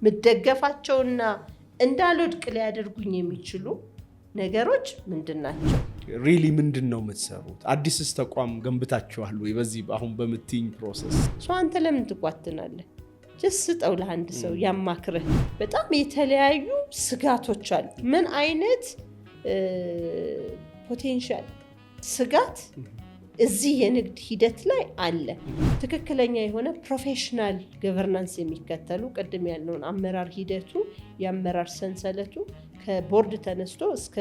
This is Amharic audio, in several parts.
ምደገፋቸውና እንዳልወድቅ ሊያደርጉኝ የሚችሉ ነገሮች ምንድናቸው? ሪሊ ምንድነው የምትሰሩት? አዲስስ ተቋም ገንብታችኋል ወይ? በዚህ አሁን በምትይኝ ፕሮሰስ አንተ ለምን ትቋትናለህ? ስጠው ለአንድ ሰው ያማክርህ። በጣም የተለያዩ ስጋቶች አሉ። ምን አይነት ፖቴንሻል ስጋት እዚህ የንግድ ሂደት ላይ አለ? ትክክለኛ የሆነ ፕሮፌሽናል ገቨርናንስ የሚከተሉ ቅድም ያለውን አመራር ሂደቱ የአመራር ሰንሰለቱ ከቦርድ ተነስቶ እስከ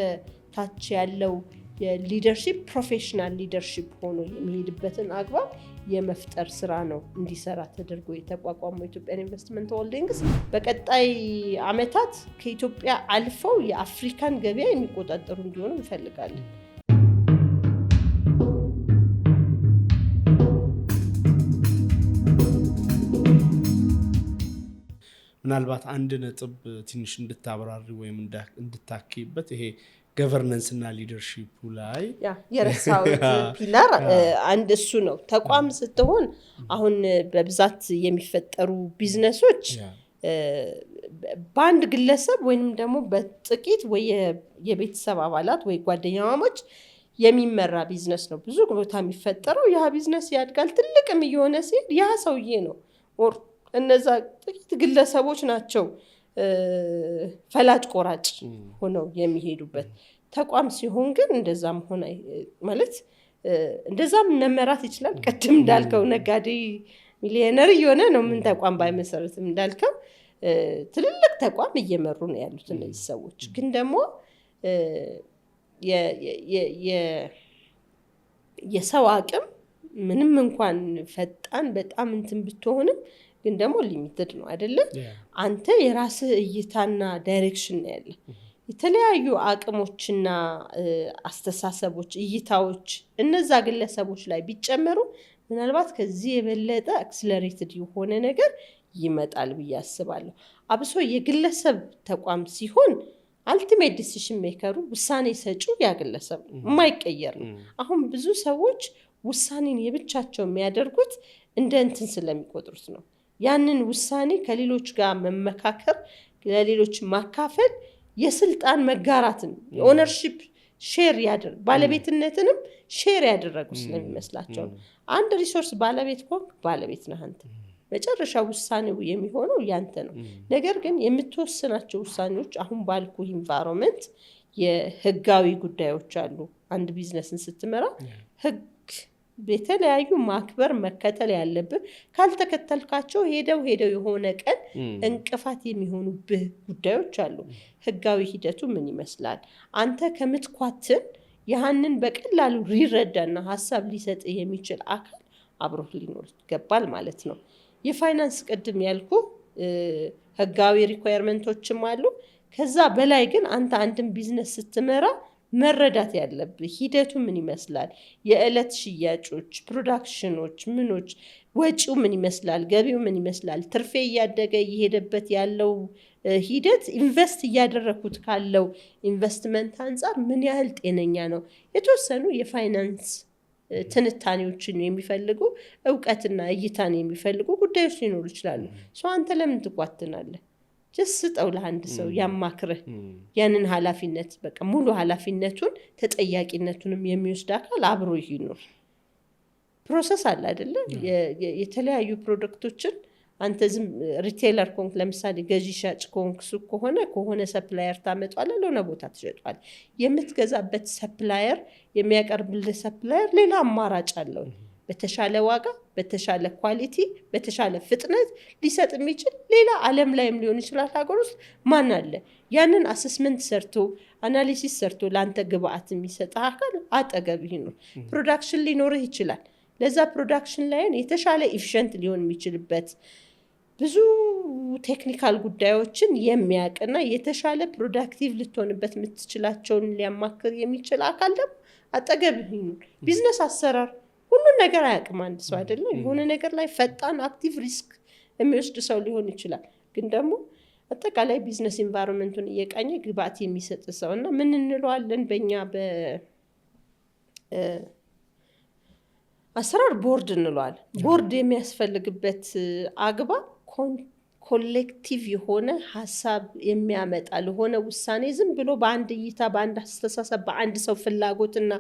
ታች ያለው የሊደርሺፕ ፕሮፌሽናል ሊደርሺፕ ሆኖ የሚሄድበትን አግባብ የመፍጠር ስራ ነው እንዲሰራ ተደርጎ የተቋቋመው ኢትዮጵያን ኢንቨስትመንት ሆልዲንግስ። በቀጣይ ዓመታት ከኢትዮጵያ አልፈው የአፍሪካን ገበያ የሚቆጣጠሩ እንዲሆኑ እንፈልጋለን። ምናልባት አንድ ነጥብ ትንሽ እንድታብራሪ ወይም እንድታኪበት ይሄ ገቨርነንስ እና ሊደርሺፑ ላይ የረሳሁት ፒላር አንድ እሱ ነው። ተቋም ስትሆን አሁን በብዛት የሚፈጠሩ ቢዝነሶች በአንድ ግለሰብ ወይንም ደግሞ በጥቂት ወይ የቤተሰብ አባላት ወይ ጓደኛማሞች የሚመራ ቢዝነስ ነው ብዙ ቦታ የሚፈጠረው። ያ ቢዝነስ ያድጋል፣ ትልቅም እየሆነ ሲሄድ ያ ሰውዬ ነው እነዛ ጥቂት ግለሰቦች ናቸው ፈላጭ ቆራጭ ሆነው የሚሄዱበት። ተቋም ሲሆን ግን እንደዛም ሆነ ማለት እንደዛም መመራት ይችላል። ቀድም እንዳልከው ነጋዴ ሚሊዮነር እየሆነ ነው ምን ተቋም ባይመሰረትም እንዳልከው ትልልቅ ተቋም እየመሩ ነው ያሉት እነዚህ ሰዎች። ግን ደግሞ የሰው አቅም ምንም እንኳን ፈጣን በጣም እንትን ብትሆንም ግን ደግሞ ሊሚትድ ነው አይደለ? አንተ የራስህ እይታና ዳይሬክሽን ነው ያለ። የተለያዩ አቅሞችና አስተሳሰቦች፣ እይታዎች እነዛ ግለሰቦች ላይ ቢጨመሩ ምናልባት ከዚህ የበለጠ አክስለሬትድ የሆነ ነገር ይመጣል ብዬ አስባለሁ። አብሶ የግለሰብ ተቋም ሲሆን አልቲሜት ዲሲሽን ሜከሩ ውሳኔ ሰጪው ያ ግለሰብ ነው፣ የማይቀየር ነው። አሁን ብዙ ሰዎች ውሳኔን የብቻቸው የሚያደርጉት እንደ እንትን ስለሚቆጥሩት ነው። ያንን ውሳኔ ከሌሎች ጋር መመካከር፣ ለሌሎች ማካፈል የስልጣን መጋራትን የኦነርሺፕ ሼር ያደርግ ባለቤትነትንም ሼር ያደረጉ ስለሚመስላቸው ነው። አንድ ሪሶርስ ባለቤት ከሆንክ ባለቤት ነህ አንተ። መጨረሻ ውሳኔው የሚሆነው ያንተ ነው። ነገር ግን የምትወስናቸው ውሳኔዎች አሁን ባልኩ ኢንቫይሮንመንት የህጋዊ ጉዳዮች አሉ። አንድ ቢዝነስን ስትመራ ህግ በተለያዩ ማክበር መከተል ያለብህ፣ ካልተከተልካቸው ሄደው የሆነ ቀን እንቅፋት የሚሆኑብህ ጉዳዮች አሉ። ህጋዊ ሂደቱ ምን ይመስላል? አንተ ከምትኳትን ያንን በቀላሉ ሊረዳና ሀሳብ ሊሰጥ የሚችል አካል አብሮህ ሊኖር ይገባል ማለት ነው። የፋይናንስ ቅድም ያልኩ ህጋዊ ሪኳየርመንቶችም አሉ። ከዛ በላይ ግን አንተ አንድን ቢዝነስ ስትመራ መረዳት ያለብህ ሂደቱ ምን ይመስላል፣ የዕለት ሽያጮች፣ ፕሮዳክሽኖች፣ ምኖች፣ ወጪው ምን ይመስላል፣ ገቢው ምን ይመስላል፣ ትርፌ እያደገ እየሄደበት ያለው ሂደት ኢንቨስት እያደረኩት ካለው ኢንቨስትመንት አንጻር ምን ያህል ጤነኛ ነው። የተወሰኑ የፋይናንስ ትንታኔዎችን የሚፈልጉ እውቀትና እይታን የሚፈልጉ ጉዳዮች ሊኖሩ ይችላሉ። አንተ ለምን ትቋትናለህ? ስጠው ለአንድ ሰው ያማክርህ። ያንን ኃላፊነት በቃ ሙሉ ኃላፊነቱን ተጠያቂነቱንም የሚወስድ አካል አብሮ ይኖር። ፕሮሰስ አለ አይደለ? የተለያዩ ፕሮዳክቶችን አንተ ዝም ሪቴለር ኮንክ ለምሳሌ ገዢ ሻጭ ኮንክ ሱቅ ከሆነ ሰፕላየር ታመጣለህ፣ ለሆነ ቦታ ትሸጣለህ። የምትገዛበት ሰፕላየር የሚያቀርብልህ ሰፕላየር ሌላ አማራጭ አለው። በተሻለ ዋጋ፣ በተሻለ ኳሊቲ፣ በተሻለ ፍጥነት ሊሰጥ የሚችል ሌላ ዓለም ላይም ሊሆን ይችላል ሀገር ውስጥ ማን አለ? ያንን አሰስመንት ሰርቶ አናሊሲስ ሰርቶ ለአንተ ግብአት የሚሰጥ አካል አጠገብህ ነው። ፕሮዳክሽን ሊኖርህ ይችላል። ለዛ ፕሮዳክሽን ላይን የተሻለ ኢፊሸንት ሊሆን የሚችልበት ብዙ ቴክኒካል ጉዳዮችን የሚያውቅና የተሻለ ፕሮዳክቲቭ ልትሆንበት የምትችላቸውን ሊያማክር የሚችል አካል ደግሞ አጠገብህ ነው። ቢዝነስ አሰራር ሁሉን ነገር አያውቅም አንድ ሰው አይደለም። የሆነ ነገር ላይ ፈጣን አክቲቭ ሪስክ የሚወስድ ሰው ሊሆን ይችላል። ግን ደግሞ አጠቃላይ ቢዝነስ ኢንቫይሮንመንቱን እየቃኘ ግብአት የሚሰጥ ሰው እና ምን እንለዋለን በእኛ አሰራር ቦርድ እንለዋለን። ቦርድ የሚያስፈልግበት አግባብ ኮሌክቲቭ የሆነ ሐሳብ የሚያመጣ ለሆነ ውሳኔ ዝም ብሎ በአንድ እይታ በአንድ አስተሳሰብ በአንድ ሰው ፍላጎትና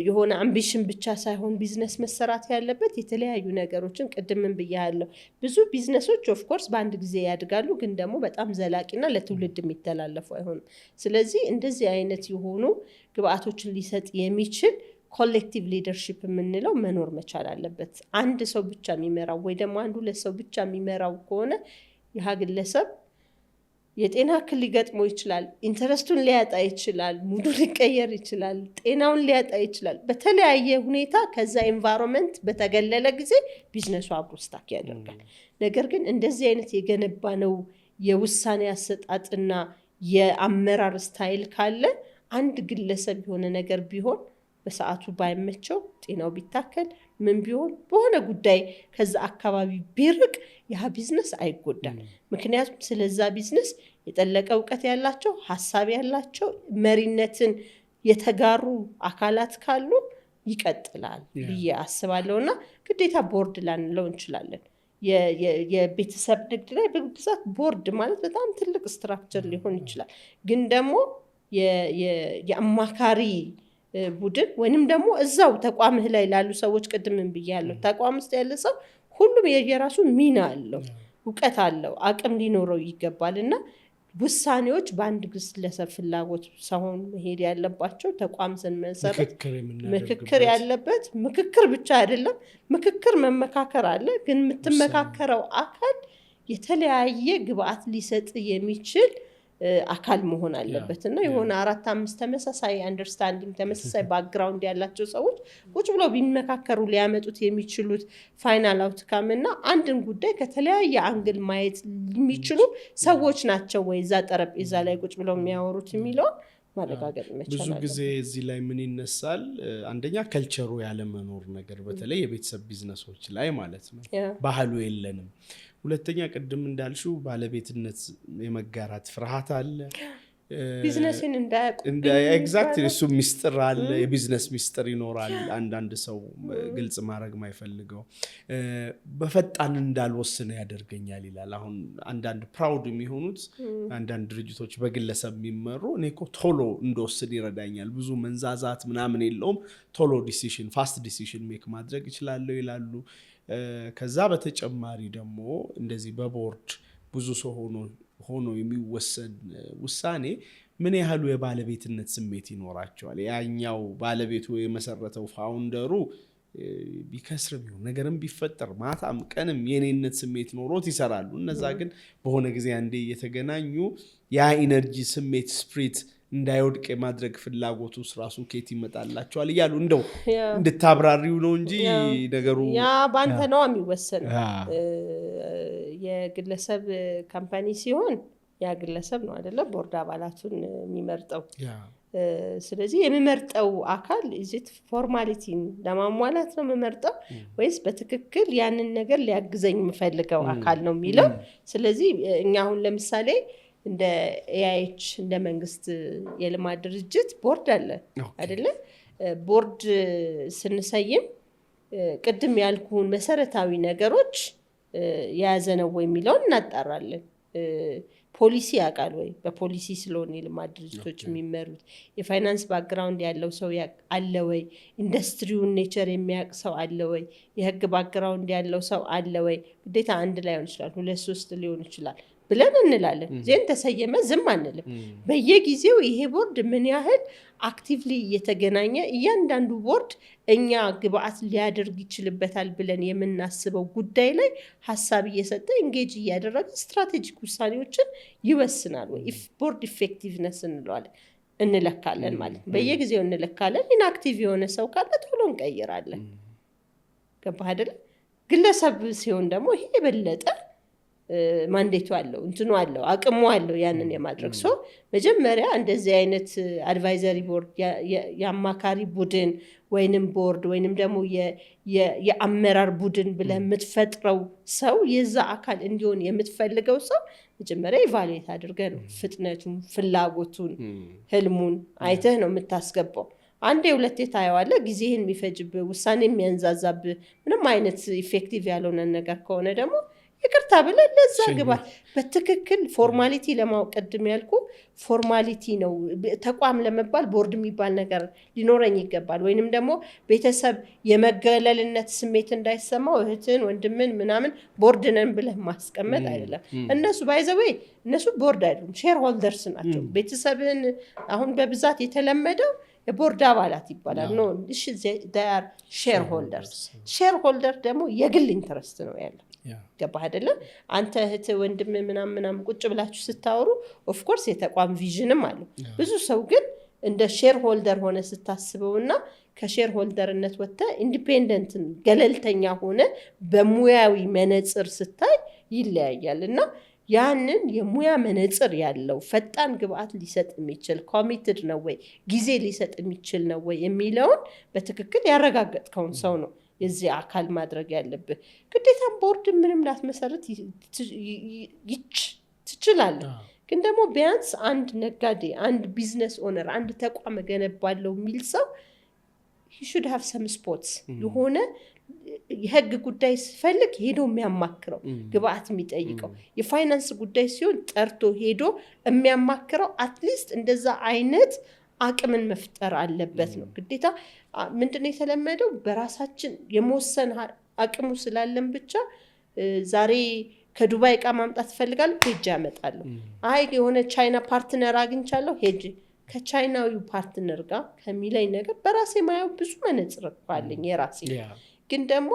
የሆነ አምቢሽን ብቻ ሳይሆን ቢዝነስ መሰራት ያለበት የተለያዩ ነገሮችን ቅድምም ብያለሁ። ብዙ ቢዝነሶች ኦፍ ኮርስ በአንድ ጊዜ ያድጋሉ፣ ግን ደግሞ በጣም ዘላቂና ለትውልድ የሚተላለፉ አይሆንም። ስለዚህ እንደዚህ አይነት የሆኑ ግብአቶችን ሊሰጥ የሚችል ኮሌክቲቭ ሊደርሺፕ የምንለው መኖር መቻል አለበት። አንድ ሰው ብቻ የሚመራው ወይ ደግሞ አንድ ሁለት ሰው ብቻ የሚመራው ከሆነ ያ ግለሰብ የጤና እክል ሊገጥመው ይችላል፣ ኢንተረስቱን ሊያጣ ይችላል፣ ሙዱ ሊቀየር ይችላል፣ ጤናውን ሊያጣ ይችላል። በተለያየ ሁኔታ ከዛ ኤንቫይሮንመንት በተገለለ ጊዜ ቢዝነሱ አብሮ ስታክ ያደርጋል። ነገር ግን እንደዚህ አይነት የገነባነው የውሳኔ አሰጣጥና የአመራር ስታይል ካለ አንድ ግለሰብ የሆነ ነገር ቢሆን በሰዓቱ ባይመቸው ጤናው ቢታከል ምን ቢሆን በሆነ ጉዳይ ከዛ አካባቢ ቢርቅ ያ ቢዝነስ አይጎዳም። ምክንያቱም ስለዛ ቢዝነስ የጠለቀ እውቀት ያላቸው ሐሳብ ያላቸው መሪነትን የተጋሩ አካላት ካሉ ይቀጥላል ብዬ አስባለሁና ግዴታ ቦርድ ላንለው እንችላለን። የቤተሰብ ንግድ ላይ በብዛት ቦርድ ማለት በጣም ትልቅ ስትራክቸር ሊሆን ይችላል። ግን ደግሞ የአማካሪ ቡድን ወይንም ደግሞ እዛው ተቋምህ ላይ ላሉ ሰዎች ቅድምን ብያለሁ፣ ተቋም ውስጥ ያለ ሰው ሁሉም የየራሱ ሚና አለው፣ እውቀት አለው፣ አቅም ሊኖረው ይገባልና ውሳኔዎች በአንድ ግለሰብ ፍላጎት ሳይሆን መሄድ ያለባቸው ተቋም ስንመሰረት ምክክር ያለበት ምክክር ብቻ አይደለም። ምክክር መመካከር አለ፣ ግን የምትመካከረው አካል የተለያየ ግብአት ሊሰጥ የሚችል አካል መሆን አለበት እና የሆነ 4-5 ተመሳሳይ አንደርስታንዲንግ ተመሳሳይ ባክግራውንድ ያላቸው ሰዎች ቁጭ ብለው ቢመካከሩ ሊያመጡት የሚችሉት ፋይናል አውትካም እና አንድን ጉዳይ ከተለያየ አንግል ማየት የሚችሉ ሰዎች ናቸው ወይ እዛ ጠረጴዛ ላይ ቁጭ ብለው የሚያወሩት የሚለው ማረጋገጥ መቻል ብዙ ጊዜ እዚህ ላይ ምን ይነሳል? አንደኛ ከልቸሩ ያለመኖር ነገር በተለይ የቤተሰብ ቢዝነሶች ላይ ማለት ነው፣ ባህሉ የለንም። ሁለተኛ ቅድም እንዳልሽው ባለቤትነት የመጋራት ፍርሃት አለ። ቢዝነስን ኤግዛክትሊ እሱ ሚስጥር አለ፣ የቢዝነስ ሚስጥር ይኖራል። አንዳንድ ሰው ግልጽ ማድረግ ማይፈልገው በፈጣን እንዳልወስነ ያደርገኛል ይላል። አሁን አንዳንድ ፕራውድ የሚሆኑት አንዳንድ ድርጅቶች በግለሰብ የሚመሩ እኔ እኮ ቶሎ እንደወስን ይረዳኛል፣ ብዙ መንዛዛት ምናምን የለውም፣ ቶሎ ዲሲሽን ፋስት ዲሲሽን ሜክ ማድረግ ይችላለሁ ይላሉ። ከዛ በተጨማሪ ደግሞ እንደዚህ በቦርድ ብዙ ሰው ሆኖ የሚወሰን ውሳኔ ምን ያህሉ የባለቤትነት ስሜት ይኖራቸዋል? ያኛው ባለቤቱ የመሰረተው ፋውንደሩ ቢከስር ቢሆን ነገርም ቢፈጠር ማታም ቀንም የኔነት ስሜት ኖሮት ይሰራሉ። እነዛ ግን በሆነ ጊዜ አንዴ እየተገናኙ ያ ኢነርጂ ስሜት ስፕሪት እንዳይወድቅ የማድረግ ፍላጎቱ ራሱ ከየት ይመጣላቸዋል እያሉ እንደው እንድታብራሪው ነው እንጂ ነገሩ ያ ባንተ ነው የሚወሰነው። የግለሰብ ካምፓኒ ሲሆን ያ ግለሰብ ነው አይደለ ቦርድ አባላቱን የሚመርጠው። ስለዚህ የሚመርጠው አካል እዚት ፎርማሊቲን ለማሟላት ነው የሚመርጠው ወይስ በትክክል ያንን ነገር ሊያግዘኝ የምፈልገው አካል ነው የሚለው። ስለዚህ እኛ አሁን ለምሳሌ እንደ ኤአይኤች እንደ መንግስት የልማት ድርጅት ቦርድ አለ አይደለ? ቦርድ ስንሰይም ቅድም ያልኩን መሰረታዊ ነገሮች የያዘ ነው ወይ የሚለውን እናጣራለን። ፖሊሲ ያውቃል ወይ? በፖሊሲ ስለሆነ የልማት ድርጅቶች የሚመሩት የፋይናንስ ባክግራውንድ ያለው ሰው አለ ወይ? ኢንዱስትሪውን ኔቸር የሚያውቅ ሰው አለ ወይ? የህግ ባክግራውንድ ያለው ሰው አለ ወይ? ግዴታ አንድ ላይ ሊሆን ይችላል፣ 2-3 ሊሆን ይችላል ብለን እንላለን። ዜን ተሰየመ ዝም አንልም። በየጊዜው ይሄ ቦርድ ምን ያህል አክቲቭሊ እየተገናኘ እያንዳንዱ ቦርድ እኛ ግብአት ሊያደርግ ይችልበታል ብለን የምናስበው ጉዳይ ላይ ሀሳብ እየሰጠ ኢንጌጅ እያደረገ ስትራቴጂክ ውሳኔዎችን ይወስናል ወይ? ቦርድ ኢፌክቲቭነስ እንለካለን ማለት ነው። በየጊዜው እንለካለን። ኢንአክቲቭ የሆነ ሰው ካለ ቶሎ እንቀይራለን። ገባህ አይደለ? ግለሰብ ሲሆን ደግሞ ይሄ የበለጠ ማንዴቱ አለው፣ እንትኑ አለው፣ አቅሙ አለው ያንን የማድረግ ሰው መጀመሪያ እንደዚህ አይነት አድቫይዘሪ ቦርድ የአማካሪ ቡድን ወይንም ቦርድ ወይንም ደግሞ የአመራር ቡድን ብለህ የምትፈጥረው ሰው የዛ አካል እንዲሆን የምትፈልገው ሰው መጀመሪያ ኢቫሉዌት አድርገህ ነው ፍጥነቱን፣ ፍላጎቱን፣ ህልሙን አይተህ ነው የምታስገባው። አንዴ ሁለቴ ታየዋለህ። ጊዜህን የሚፈጅብህ ውሳኔ የሚያንዛዛብህ ምንም አይነት ኢፌክቲቭ ያልሆነ ነገር ከሆነ ደግሞ ይቅርታ ብለህ ለዛ ግባት። በትክክል ፎርማሊቲ ለማወቅ ቅድም ያልኩ ፎርማሊቲ ነው። ተቋም ለመባል ቦርድ የሚባል ነገር ሊኖረኝ ይገባል። ወይንም ደግሞ ቤተሰብ የመገለልነት ስሜት እንዳይሰማው እህትን ወንድምን ምናምን ቦርድ ነን ብለህ ማስቀመጥ አይደለም። እነሱ ባይዘወይ እነሱ ቦርድ አይደሉም፣ ሼር ሆልደርስ ናቸው። ቤተሰብህን አሁን በብዛት የተለመደው የቦርድ አባላት ይባላል። ኖ እሺ ዳር ሼር ሆልደርስ። ሼር ሆልደር ደግሞ የግል ኢንተረስት ነው ያለው። ገባህ አይደለ? አንተ እህት ወንድም ምናምን ቁጭ ብላችሁ ስታወሩ ኦፍ ኮርስ የተቋም ቪዥንም አለ። ብዙ ሰው ግን እንደ ሼር ሆልደር ሆነ ስታስበውና ከሼር ሆልደርነት ወጥተህ ኢንዲፔንደንትን ገለልተኛ ሆነ በሙያዊ መነጽር ስታይ ይለያያል። እና ያንን የሙያ መነጽር ያለው ፈጣን ግብአት ሊሰጥ የሚችል ኮሚትድ ነው ወይ ጊዜ ሊሰጥ የሚችል ነው ወይ የሚለውን በትክክል ያረጋገጥከውን ሰው ነው የዚህ አካል ማድረግ ያለብህ። ግዴታም ቦርድ ምንም ላትመሰረት ትችላለህ። ግን ደግሞ ቢያንስ አንድ ነጋዴ፣ አንድ ቢዝነስ ኦነር፣ አንድ ተቋም ገነባለው የሚል ሰው he should have some spots የሆነ የህግ ጉዳይ ሲፈልግ ሄዶ የሚያማክረው ግብአት የሚጠይቀው፣ የፋይናንስ ጉዳይ ሲሆን ጠርቶ ሄዶ የሚያማክረው አትሊስት እንደዛ አይነት አቅምን መፍጠር አለበት ነው ግዴታ። ምንድነው የተለመደው በራሳችን የመወሰን አቅሙ ስላለን ብቻ ዛሬ ከዱባይ ዕቃ ማምጣት ፈልጋለሁ ሄጄ ያመጣለሁ። አይ የሆነ ቻይና ፓርትነር አግኝቻለሁ ሄጄ ከቻይናዊው ፓርትነር ጋር ከሚለኝ ነገር በራሴ ማየው ብዙ መነጽር አለኝ የራሴ። ግን ደግሞ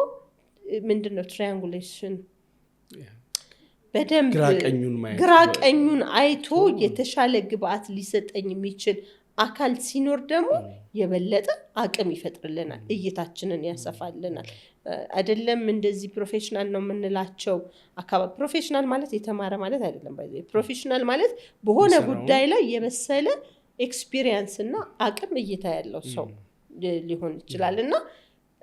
ምንድነው ትራያንጉሌሽን በደንብ ግራቀኙን አይቶ የተሻለ ግብአት ሊሰጠኝ የሚችል አካል ሲኖር ደግሞ የበለጠ አቅም ይፈጥርልናል፣ እይታችንን ያሰፋልናል። አይደለም እንደዚህ ፕሮፌሽናል ነው የምንላቸው አካባቢ። ፕሮፌሽናል ማለት የተማረ ማለት አይደለም። ፕሮፌሽናል ማለት በሆነ ጉዳይ ላይ የበሰለ ኤክስፒሪየንስ እና አቅም እይታ ያለው ሰው ሊሆን ይችላል። እና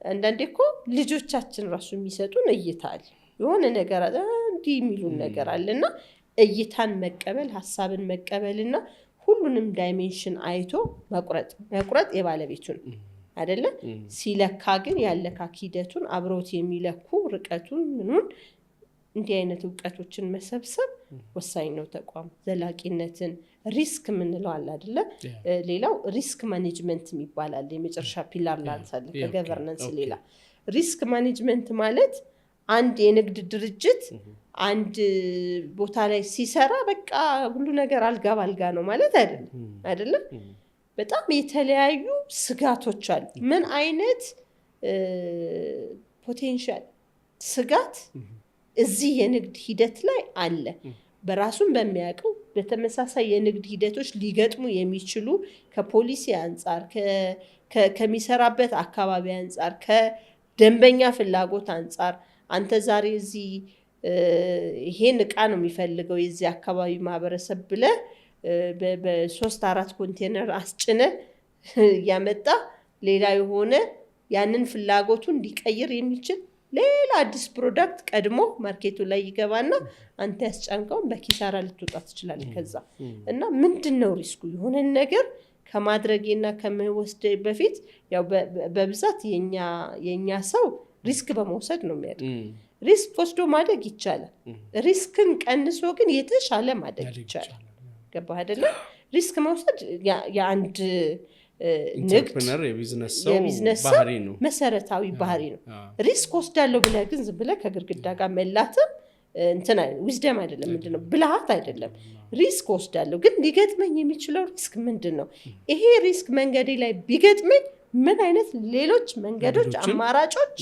አንዳንዴ እኮ ልጆቻችን ራሱ የሚሰጡን እይታ አለ፣ የሆነ ነገር እንዲህ የሚሉን ነገር አለና እይታን መቀበል፣ ሀሳብን መቀበልና ሁሉንም ዳይሜንሽን አይቶ መቁረጥ የባለቤቱን አይደለ? ሲለካ ግን ያለካክ ሂደቱን አብሮት የሚለኩ ርቀቱን ምኑን እንዲህ አይነት እውቀቶችን መሰብሰብ ወሳኝ ነው። ተቋም ዘላቂነትን ሪስክ ምንለው አለ አይደለ? ሌላው ሪስክ ማኔጅመንት ይባላል። የመጨረሻ ፒላር ላንሳለ ከገቨርነንስ ሌላ ሪስክ ማኔጅመንት ማለት አንድ የንግድ ድርጅት አንድ ቦታ ላይ ሲሰራ በቃ ሁሉ ነገር አልጋ ባልጋ ነው ማለት አይደለም። በጣም የተለያዩ ስጋቶች አሉ። ምን አይነት ፖቴንሻል ስጋት እዚህ የንግድ ሂደት ላይ አለ? በራሱን በሚያውቀው በተመሳሳይ የንግድ ሂደቶች ሊገጥሙ የሚችሉ ከፖሊሲ አንጻር፣ ከሚሰራበት አካባቢ አንጻር፣ ከደንበኛ ፍላጎት አንጻር አንተ ዛሬ እዚህ ይሄን ዕቃ ነው የሚፈልገው የዚህ አካባቢ ማህበረሰብ ብለህ በ3-4 ኮንቴነር አስጭነ ያመጣ ሌላ የሆነ ያንን ፍላጎቱን እንዲቀይር የሚችል ሌላ አዲስ ፕሮዳክት ቀድሞ ማርኬቱ ላይ ይገባና አንተ ያስጫንከውን በኪሳራ ልትወጣ ትችላለህ ከዛ። እና ምንድነው ሪስኩ? የሆነ ነገር ከማድረጌና ከመወስደ በፊት ያው በብዛት የኛ ሰው ሪስክ በመውሰድ ነው የሚያደርግ። ሪስክ ወስዶ ማደግ ይቻላል። ሪስክን ቀንሶ ግን የተሻለ ማደግ ይቻላል። ገባህ አይደለ? ሪስክ መውሰድ የአንድ ኢንተርፕረነር የቢዝነስ ሰው ባህሪ ነው፣ መሰረታዊ ባህሪ ነው። ሪስክ ወስዳለሁ ብለህ ግን ዝም ብለህ ከግድግዳ ጋር መላተም እንትና ዊዝደም አይደለም፣ ምንድነው ብልሃት አይደለም። ሪስክ ወስዳለሁ ግን ሊገጥመኝ የሚችለው ሪስክ ምንድነው? ይሄ ሪስክ መንገዴ ላይ ቢገጥመኝ ምን አይነት ሌሎች መንገዶች፣ አማራጮች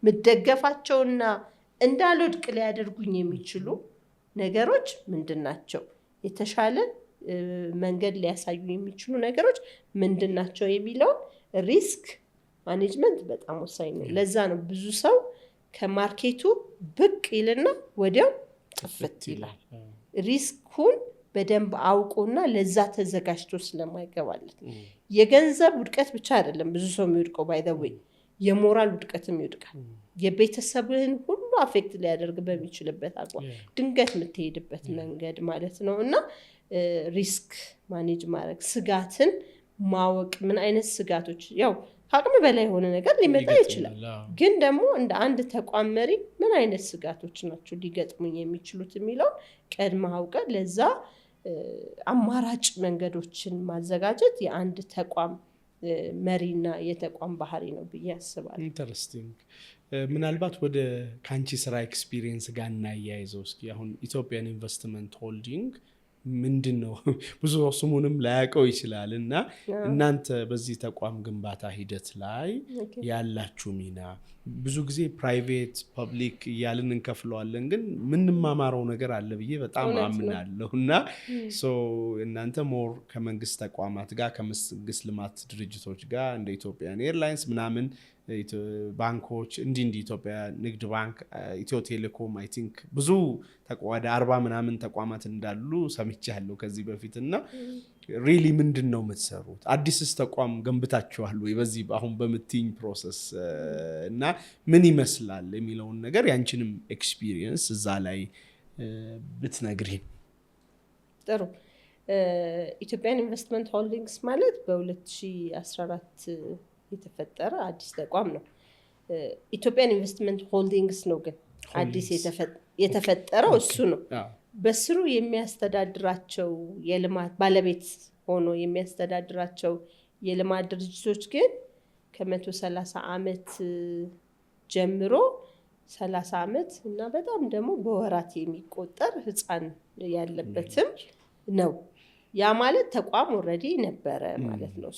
ምደገፋቸውና እንዳልወድቅ ሊያደርጉኝ የሚችሉ ነገሮች ምንድናቸው? የተሻለ መንገድ ሊያሳዩ የሚችሉ ነገሮች ምንድናቸው የሚለው ሪስክ ማኔጅመንት በጣም ወሳኝ ነው። ለዛ ነው ብዙ ሰው ከማርኬቱ ብቅ ይልና ወዲያው ጥፍት ይላል። ሪስኩን በደንብ አውቆና ለዛ ተዘጋጅቶ ስለማይገባለት። የገንዘብ ውድቀት ብቻ አይደለም ብዙ ሰው የሚወድቀው፣ ባይ ዘ ዌይ የሞራል ውድቀትም ይወድቃል። የቤተሰብህን ሁሉ አፌክት ሊያደርግ በሚችልበት አቋም ድንገት የምትሄድበት መንገድ ማለት ነው። እና ሪስክ ማኔጅ ማድረግ፣ ስጋትን ማወቅ፣ ምን አይነት ስጋቶች፣ ያው ከአቅም በላይ የሆነ ነገር ሊመጣ ይችላል። ግን ደግሞ እንደ አንድ ተቋም መሪ ምን አይነት ስጋቶች ናቸው ሊገጥሙኝ የሚችሉት የሚለው ቀድመ አውቀ ለዛ አማራጭ መንገዶችን ማዘጋጀት የአንድ ተቋም መሪና የተቋም ባህሪ ነው ብዬ አስባለሁ። ኢንተረስቲንግ። ምናልባት ወደ ካንቺ ስራ ኤክስፒሪየንስ ጋር እናያይዘው እስኪ። አሁን ኢትዮጵያን ኢንቨስትመንት ሆልዲንግ ምንድነው? ብዙ ስሙንም ላያውቀው ይችላል እና እናንተ በዚህ ተቋም ግንባታ ሂደት ላይ ያላችሁ ሚና ብዙ ጊዜ ፕራይቬት ፐብሊክ እያልን እንከፍለዋለን፣ ግን ምንማማረው ነገር አለ ብዬ በጣም አምናለሁ እና እናንተ ሞር ከመንግስት ተቋማት ጋር ከመንግስት ልማት ድርጅቶች ጋር እንደ ኢትዮጵያን ኤርላይንስ ምናምን ባንኮች እንዲህ ኢትዮጵያ ንግድ ባንክ፣ ኢትዮ ቴሌኮም አይ ቲንክ ብዙ ወደ 40 ምናምን ተቋማት እንዳሉ ሰምቻለሁ ከዚህ በፊት እና ሪሊ ምንድነው የምትሰሩት? አዲስስ ተቋም ገንብታችኋል ወይ በዚህ አሁን በምትይኝ ፕሮሰስ እና ምን ይመስላል የሚለውን ነገር ያንቺንም ኤክስፒሪየንስ እዛ ላይ ብትነግሪን። ጥሩ። ኢትዮጵያን ኢንቨስትመንት ሆልዲንግስ ማለት በ2014 የተፈጠረ አዲስ ተቋም ነው። ኢትዮጵያን ኢንቨስትመንት ሆልዲንግስ ነው ግን አዲስ የተፈጠረው እሱ ነው። በስሩ የሚያስተዳድራቸው የልማት ባለቤት ሆኖ የሚያስተዳድራቸው የልማት ድርጅቶች ግን ከ130 ዓመት ጀምሮ 30 ዓመት እና በጣም ደግሞ በወራት የሚቆጠር ህፃን ያለበትም ነው። ያ ማለት ተቋም ኦልሬዲ ነበረ ማለት ነው።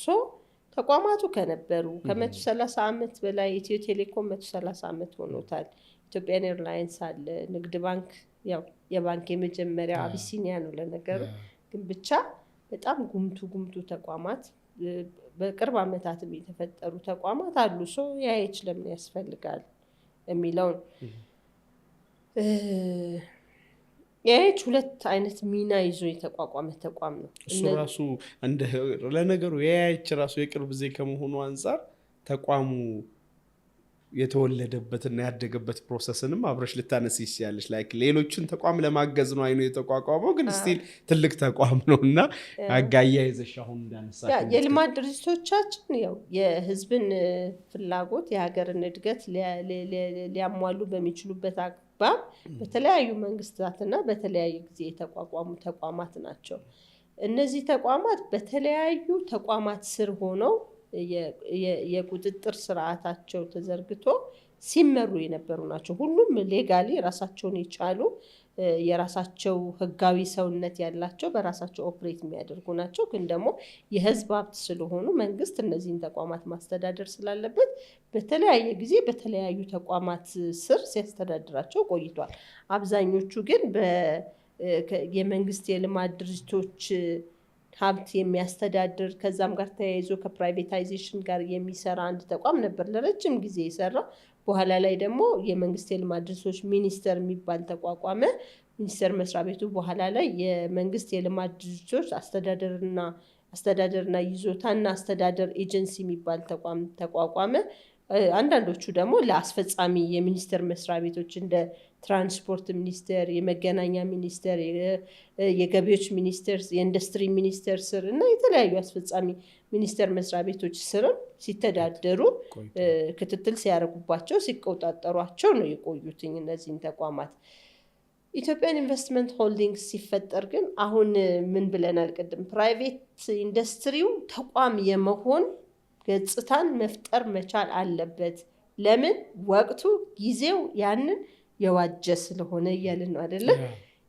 ተቋማቱ ከነበሩ ከ130 ዓመት በላይ ኢትዮ ቴሌኮም 130 ዓመት ሆኖታል። ኢትዮጵያን ኤርላይንስ አለ፣ ንግድ ባንክ ያው የባንክ የመጀመሪያ አቢሲኒያ ነው ለነገሩ፣ ግን ብቻ በጣም ጉምቱ ተቋማት በቅርብ ዓመታትም የተፈጠሩ ተቋማት አሉ። ያይች ለምን ያስፈልጋል የሚለው ያይች ሁለት አይነት ሚና ይዞ የተቋቋመ ተቋም ነው። እሱ ራሱ ለነገሩ ያይች ራሱ የቅርብ ጊዜ ከመሆኑ አንፃር ተቋሙ የተወለደበትና ያደገበት ፕሮሰስንም አብረሽ ልታነስ ይችላልሽ። ላይክ ሌሎችን ተቋም ለማገዝ ነው አይኑ የተቋቋመው፣ ግን ስቲል ትልቅ ተቋም ነውና አጋያይዘሽ አሁን እንዳነሳሽ የልማት ድርጅቶቻችን ያው የህዝብን ፍላጎት የሀገርን እድገት ሊያሟሉ በሚችሉበት አግባብ በተለያዩ መንግስታትና በተለያዩ ጊዜ የተቋቋሙ ተቋማት ናቸው። እነዚህ ተቋማት በተለያዩ ተቋማት ስር ሆነው የቁጥጥር ስርዓታቸው ተዘርግቶ ሲመሩ የነበሩ ናቸው። ሁሉም ሌጋሊ ራሳቸውን የቻሉ የራሳቸው ህጋዊ ሰውነት ያላቸው በራሳቸው ኦፕሬት የሚያደርጉ ናቸው። ግን ደግሞ የህዝብ ሀብት ስለሆኑ መንግስት እነዚህን ተቋማት ማስተዳደር ስላለበት በተለያየ ጊዜ በተለያዩ ተቋማት ስር ሲያስተዳድራቸው ቆይቷል። አብዛኞቹ ግን የመንግስት የልማት ድርጅቶች ሀብት የሚያስተዳድር ከዛም ጋር ተያይዞ ከፕራይቬታይዜሽን ጋር የሚሰራ አንድ ተቋም ነበር ለረጅም ጊዜ የሰራ። በኋላ ላይ ደግሞ የመንግስት የልማት ድርጅቶች ሚኒስቴር የሚባል ተቋቋመ። ሚኒስቴር መስሪያ ቤቱ በኋላ ላይ የመንግስት የልማት ድርጅቶች አስተዳደርና ይዞታና አስተዳደር ኤጀንሲ የሚባል ተቋቋመ። አንዳንዶቹ ደግሞ ለአስፈጻሚ የሚኒስቴር መስሪያ ቤቶች እንደ ትራንስፖርት ሚኒስቴር፣ የመገናኛ ሚኒስቴር፣ የገቢዎች ሚኒስቴር፣ የኢንዱስትሪ ሚኒስቴር ስር እና የተለያዩ አስፈጻሚ ሚኒስቴር መስሪያ ቤቶች ስርም ሲተዳደሩ ክትትል ሲያደርጉባቸው ሲቆጣጠሯቸው ነው የቆዩትኝ እነዚህን ተቋማት። ኢትዮጵያን ኢንቨስትመንት ሆልዲንግስ ሲፈጠር ግን አሁን ምን ብለናል ቅድም፣ ፕራይቬት ኢንዱስትሪው ተቋም የመሆን ገጽታን መፍጠር መቻል አለበት። ለምን? ወቅቱ ጊዜው ያንን የዋጀ ስለሆነ እያልን ነው አይደለ?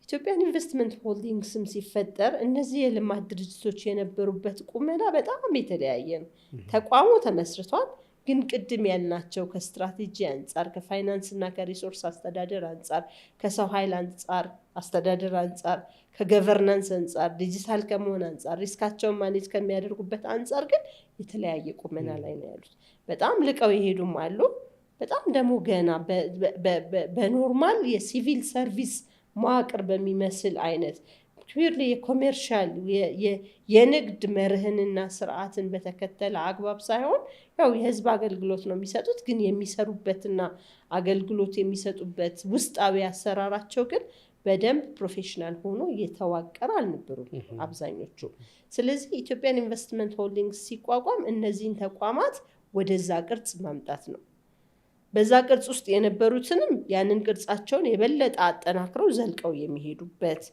ኢትዮጵያን ኢንቨስትመንት ሆልዲንግስም ሲፈጠር እነዚህ የልማት ድርጅቶች የነበሩበት ቁመና በጣም የተለያየ ነው። ተቋሙ ተመስርቷል፣ ግን ቅድም ያልናቸው ከስትራቴጂ አንጻር፣ ከፋይናንስ እና ከሪሶርስ አስተዳደር አንጻር፣ ከሰው ኃይል አንጻር አስተዳደር አንጻር፣ ከገቨርናንስ አንጻር፣ ዲጂታል ከመሆን አንጻር፣ ሪስካቸውን ማኔጅ ከሚያደርጉበት አንጻር ግን የተለያየ ቁመና ላይ ነው ያሉት። በጣም ልቀው የሄዱም አሉ። በጣም ደግሞ ገና በኖርማል የሲቪል ሰርቪስ መዋቅር በሚመስል አይነት ፒውርሊ የኮሜርሻል የንግድ መርህንና ስርዓትን በተከተለ አግባብ ሳይሆን ያው የህዝብ አገልግሎት ነው የሚሰጡት፣ ግን የሚሰሩበትና አገልግሎት የሚሰጡበት ውስጣዊ አሰራራቸው ግን በደንብ ፕሮፌሽናል ሆኖ እየተዋቀረ አልነበሩም አብዛኞቹ። ስለዚህ ኢትዮጵያን ኢንቨስትመንት ሆልዲንግስ ሲቋቋም እነዚህን ተቋማት ወደዛ ቅርጽ ማምጣት ነው። በዛ ቅርጽ ውስጥ የነበሩትንም ያንን ቅርጻቸውን የበለጠ አጠናክረው ዘልቀው የሚሄዱበት፣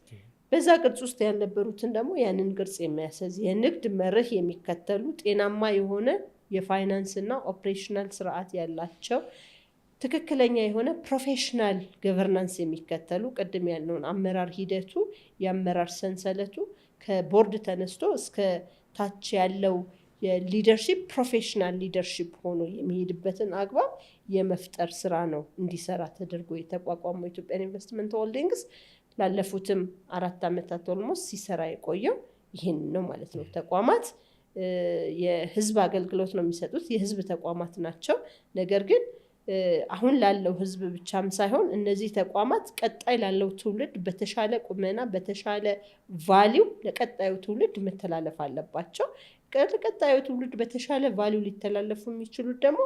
በዛ ቅርጽ ውስጥ ያልነበሩትን ደግሞ ያንን ቅርጽ የሚያስይዝ የንግድ መርህ የሚከተሉ ጤናማ የሆነ የፋይናንስና ኦፕሬሽናል ስርዓት ያላቸው ትክክለኛ የሆነ ፕሮፌሽናል ገቨርናንስ የሚከተሉ ቅድም ያለውን አመራር ሂደቱ የአመራር ሰንሰለቱ ከቦርድ ተነስቶ እስከ ታች ያለው የሊደርሺፕ ፕሮፌሽናል ሊደርሺፕ ሆኖ የሚሄድበትን አግባብ የመፍጠር ስራ ነው እንዲሰራ ተደርጎ የተቋቋመው ኢትዮጵያን ኢንቨስትመንት ሆልዲንግስ ላለፉትም 4 ዓመታት ኦልሞስት ሲሰራ የቆየው ይህን ነው ማለት ነው። ተቋማት የህዝብ አገልግሎት ነው የሚሰጡት፣ የህዝብ ተቋማት ናቸው። ነገር ግን አሁን ላለው ህዝብ ብቻም ሳይሆን እነዚህ ተቋማት ቀጣይ ላለው ትውልድ በተሻለ ቁመና በተሻለ ቫሊዩ ለቀጣዩ ትውልድ መተላለፍ አለባቸው። ለቀጣዩ ትውልድ በተሻለ ቫሊዩ ሊተላለፉ የሚችሉት ደግሞ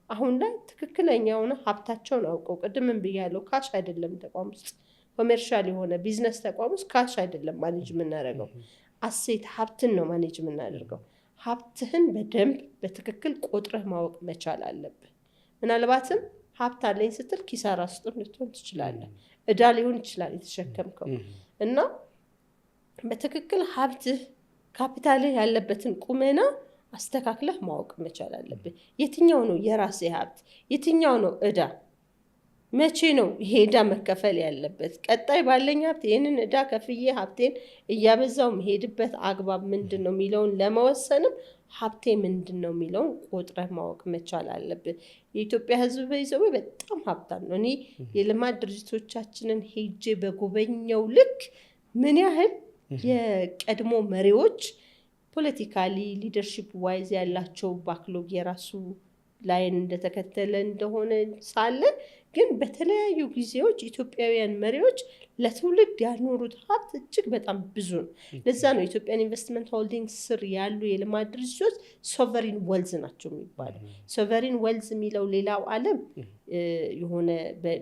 አሁን ላይ ትክክለኛውን ሀብታቸውን አውቀው ቅድምም ብያለሁ፣ ካሽ አይደለም ተቋም ውስጥ ኮሜርሻል የሆነ ቢዝነስ ተቋም ውስጥ ካሽ አይደለም ማኔጅ የምናደርገው፣ አሴት ሀብትን ነው ማኔጅ የምናደርገው። ሀብትህን በደንብ በትክክል ቆጥረህ ማወቅ መቻል አለብህ። ምናልባትም ሀብት አለኝ ስትል ኪሳራ ውስጥ ልትሆን ትችላለህ። እዳ ሊሆን ይችላል የተሸከምከው እና በትክክል ሀብትህ ካፒታልህ ያለበትን ቁመና አስተካክለህ ማወቅ መቻል አለብህ። የትኛው ነው የራሴ ሀብት፣ የትኛው ነው እዳ፣ መቼ ነው ይሄ እዳ መከፈል ያለበት፣ ቀጣይ ባለኝ ሀብት ይህንን እዳ ከፍዬ ሀብቴን እያበዛው መሄድበት አግባብ ምንድን ነው የሚለውን ለመወሰንም ሀብቴ ምንድን ነው የሚለውን ቆጥረህ ማወቅ መቻል አለብን። የኢትዮጵያ ህዝብ በይዘው በጣም ሀብታም ነው። እኔ የልማት ድርጅቶቻችንን ሄጄ በጎበኘው ልክ ምን ያህል የቀድሞ መሪዎች ፖለቲካሊ ሊደርሺፕ ዋይዝ ያላቸው ባክሎግ የራሱ ላይን እንደተከተለ እንደሆነ ሳለ ግን በተለያዩ ጊዜዎች ኢትዮጵያውያን መሪዎች ለትውልድ ያኖሩት ሀብት እጅግ በጣም ብዙ ነው። ለዛ ነው ኢትዮጵያን ኢንቨስትመንት ሆልዲንግ ስር ያሉ የልማት ድርጅቶች ሶቨሪን ዌልዝ ናቸው የሚባለው። ሶቨሪን ዌልዝ የሚለው ሌላው ዓለም የሆነ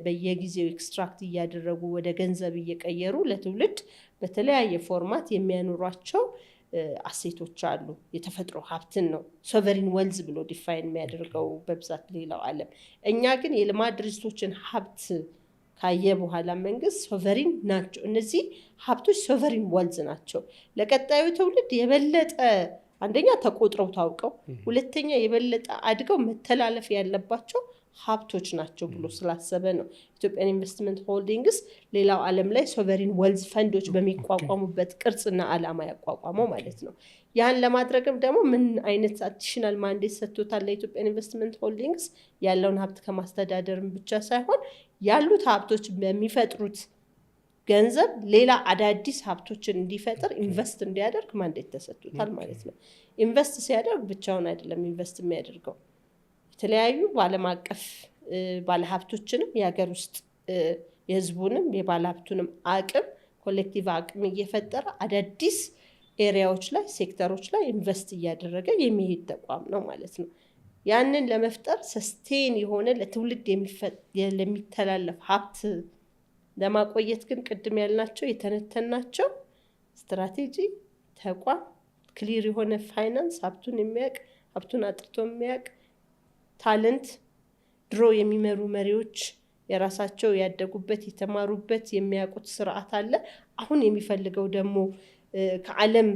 በየጊዜው ኤክስትራክት እያደረጉ ወደ ገንዘብ እየቀየሩ ለትውልድ በተለያየ ፎርማት የሚያኖሯቸው አሴቶች አሉ። የተፈጥሮ ሀብትን ነው ሶቨሪን ዌልዝ ብሎ ዲፋይን የሚያደርገው በብዛት ሌላው ዓለም። እኛ ግን የልማት ድርጅቶችን ሀብት ካየ በኋላ መንግስት ሶቨሪን ናቸው፣ እነዚህ ሀብቶች ሶቨሪን ዌልዝ ናቸው፣ ለቀጣዩ ትውልድ የበለጠ አንደኛ ተቆጥረው ታውቀው፣ ሁለተኛ የበለጠ አድገው መተላለፍ ያለባቸው ሀብቶች ናቸው ብሎ ስላሰበ ነው ኢትዮጵያን ኢንቨስትመንት ሆልዲንግስ ሌላው ዓለም ላይ ሶቨሪን ዌልዝ ፈንዶች በሚቋቋሙበት ቅርጽና ዓላማ ያቋቋመው ማለት ነው። ያን ለማድረግም ደግሞ ምን አይነት አዲሽናል ማንዴት ሰጥቶታል ለኢትዮጵያን ኢንቨስትመንት ሆልዲንግስ? ያለውን ሀብት ከማስተዳደርም ብቻ ሳይሆን ያሉት ሀብቶች በሚፈጥሩት ገንዘብ ሌላ አዳዲስ ሀብቶችን እንዲፈጥር ኢንቨስት እንዲያደርግ ማንዴት ተሰጥቶታል ማለት ነው። ኢንቨስት ሲያደርግ ብቻውን አይደለም ኢንቨስት የሚያደርገው፣ የተለያዩ በዓለም አቀፍ ባለሀብቶችንም የሀገር ውስጥ የህዝቡንም የባለሀብቱንም አቅም ኮሌክቲቭ አቅም እየፈጠረ አዳዲስ ኤሪያዎች ላይ ሴክተሮች ላይ ኢንቨስት እያደረገ የሚሄድ ተቋም ነው ማለት ነው። ያንን ለመፍጠር ሰስቴን የሆነ ለትውልድ ለሚተላለፍ ሀብት ለማቆየት ግን ቅድም ያልናቸው የተነተናቸው ስትራቴጂ፣ ተቋም፣ ክሊር የሆነ ፋይናንስ፣ ሀብቱን የሚያውቅ ሀብቱን አጥርቶ የሚያውቅ ታለንት፣ ድሮ የሚመሩ መሪዎች የራሳቸው ያደጉበት የተማሩበት የሚያውቁት ስርዓት አለ። አሁን የሚፈልገው ደግሞ ከዓለም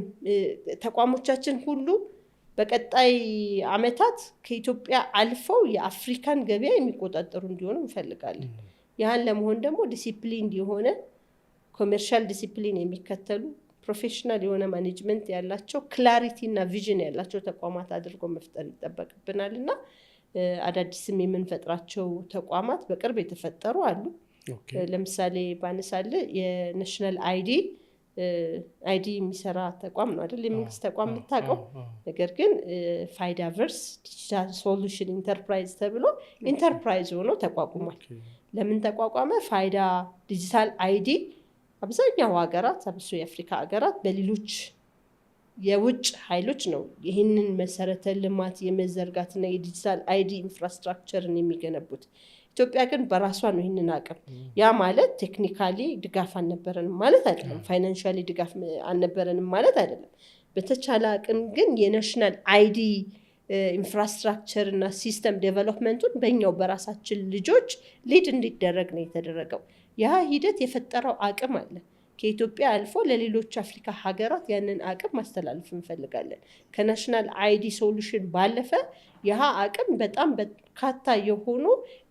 ተቋሞቻችን ሁሉ በቀጣይ ዓመታት ከኢትዮጵያ አልፈው የአፍሪካን ገበያ የሚቆጣጠሩ እንዲሆኑ እንፈልጋለን። ያን ለመሆን ደግሞ ዲሲፕሊን የሆነ ኮሜርሻል ዲሲፕሊን የሚከተሉ ፕሮፌሽናል የሆነ ማኔጅመንት ያላቸው ክላሪቲ እና ቪዥን ያላቸው ተቋማት አድርጎ መፍጠር ይጠበቅብናል እና አዳዲስም የምንፈጥራቸው ተቋማት በቅርብ የተፈጠሩ አሉ። ለምሳሌ ባነሳለ የናሽናል አይዲ የሚሰራ ተቋም ነው አይደል? የመንግስት ተቋም የምታውቀው ነገር ግን ፋይዳቨርስ ዲጂታል ሶሉሽን ኢንተርፕራይዝ ተብሎ ኢንተርፕራይዝ ሆኖ ተቋቁሟል። ለምን ተቋቋመ? ፋይዳ ዲጂታል አይዲ አብዛኛው ሀገራት አብሶ የአፍሪካ ሀገራት በሌሎች የውጭ ኃይሎች ነው ይህንን መሰረተ ልማት የመዘርጋትና የዲጂታል አይዲ ኢንፍራስትራክቸርን የሚገነቡት። ኢትዮጵያ ግን በራሷ ነው ይህንን አቅም። ያ ማለት ቴክኒካሊ ድጋፍ አልነበረንም ማለት አይደለም፣ ፋይናንሻሊ ድጋፍ አልነበረንም ማለት አይደለም። በተቻለ አቅም ግን የናሽናል አይዲ ኢንፍራስትራክቸር እና ሲስተም ዴቨሎፕመንቱን በእኛው በራሳችን ልጆች ሊድ እንዲደረግ ነው የተደረገው። ያ ሂደት የፈጠረው አቅም አለ። ከኢትዮጵያ አልፎ ለሌሎች አፍሪካ ሀገራት ያንን አቅም ማስተላለፍ እንፈልጋለን። ከናሽናል አይዲ ሶሉሽን ባለፈ ያ አቅም በጣም በርካታ የሆኑ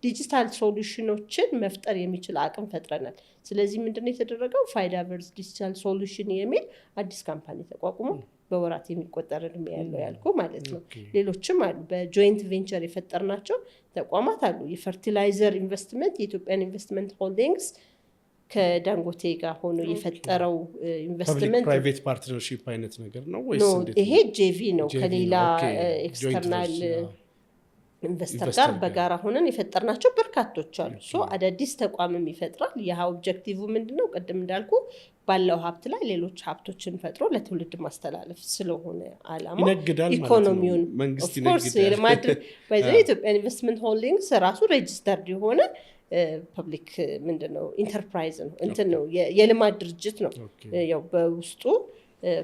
ዲጂታል ሶሉሽኖችን መፍጠር የሚችል አቅም ፈጥረናል። ስለዚህ ምንድነው የተደረገው? ፋይዳቨርስ ዲጂታል ሶሉሽን የሚል አዲስ ካምፓኒ ተቋቁሞ በወራት የሚቆጠር እድሜ ያለው ያልኩ ማለት ነው። ሌሎችም አሉ። በጆይንት ቬንቸር የፈጠርናቸው ተቋማት አሉ። የፈርቲላይዘር ኢንቨስትመንት የኢትዮጵያን ኢንቨስትመንት ሆልዲንግስ ከዳንጎቴ ጋር ሆኖ የፈጠረው ኢንቨስትመንት ፕራይቬት ፓርትነርሺፕ አይነት ነገር ነው ወይስ እንዴት? ይሄ ጄቪ ነው። ከሌላ ኤክስተርናል ኢንቨስተር ጋር በጋራ ሆነን የፈጠርናቸው በርካቶች አሉ። አዳዲስ ተቋምም ይፈጥራል። ያ ኦብጀክቲቭ ምንድነው? ቅድም እንዳልኩ ባለው ሀብት ላይ ሌሎች ሀብቶችን ፈጥሮ ለትውልድ ማስተላለፍ ስለሆነ አላማ ኢኮኖሚውን መንግስት ይነግዳል። የኢትዮጵያ ኢንቨስትመንት ሆልዲንግስ ራሱ ሬጂስተርድ የሆነ ፐብሊክ ምንድነው ኢንተርፕራይዝ ነው፣ እንትን ነው፣ የልማት ድርጅት ነው። ያው በውስጡ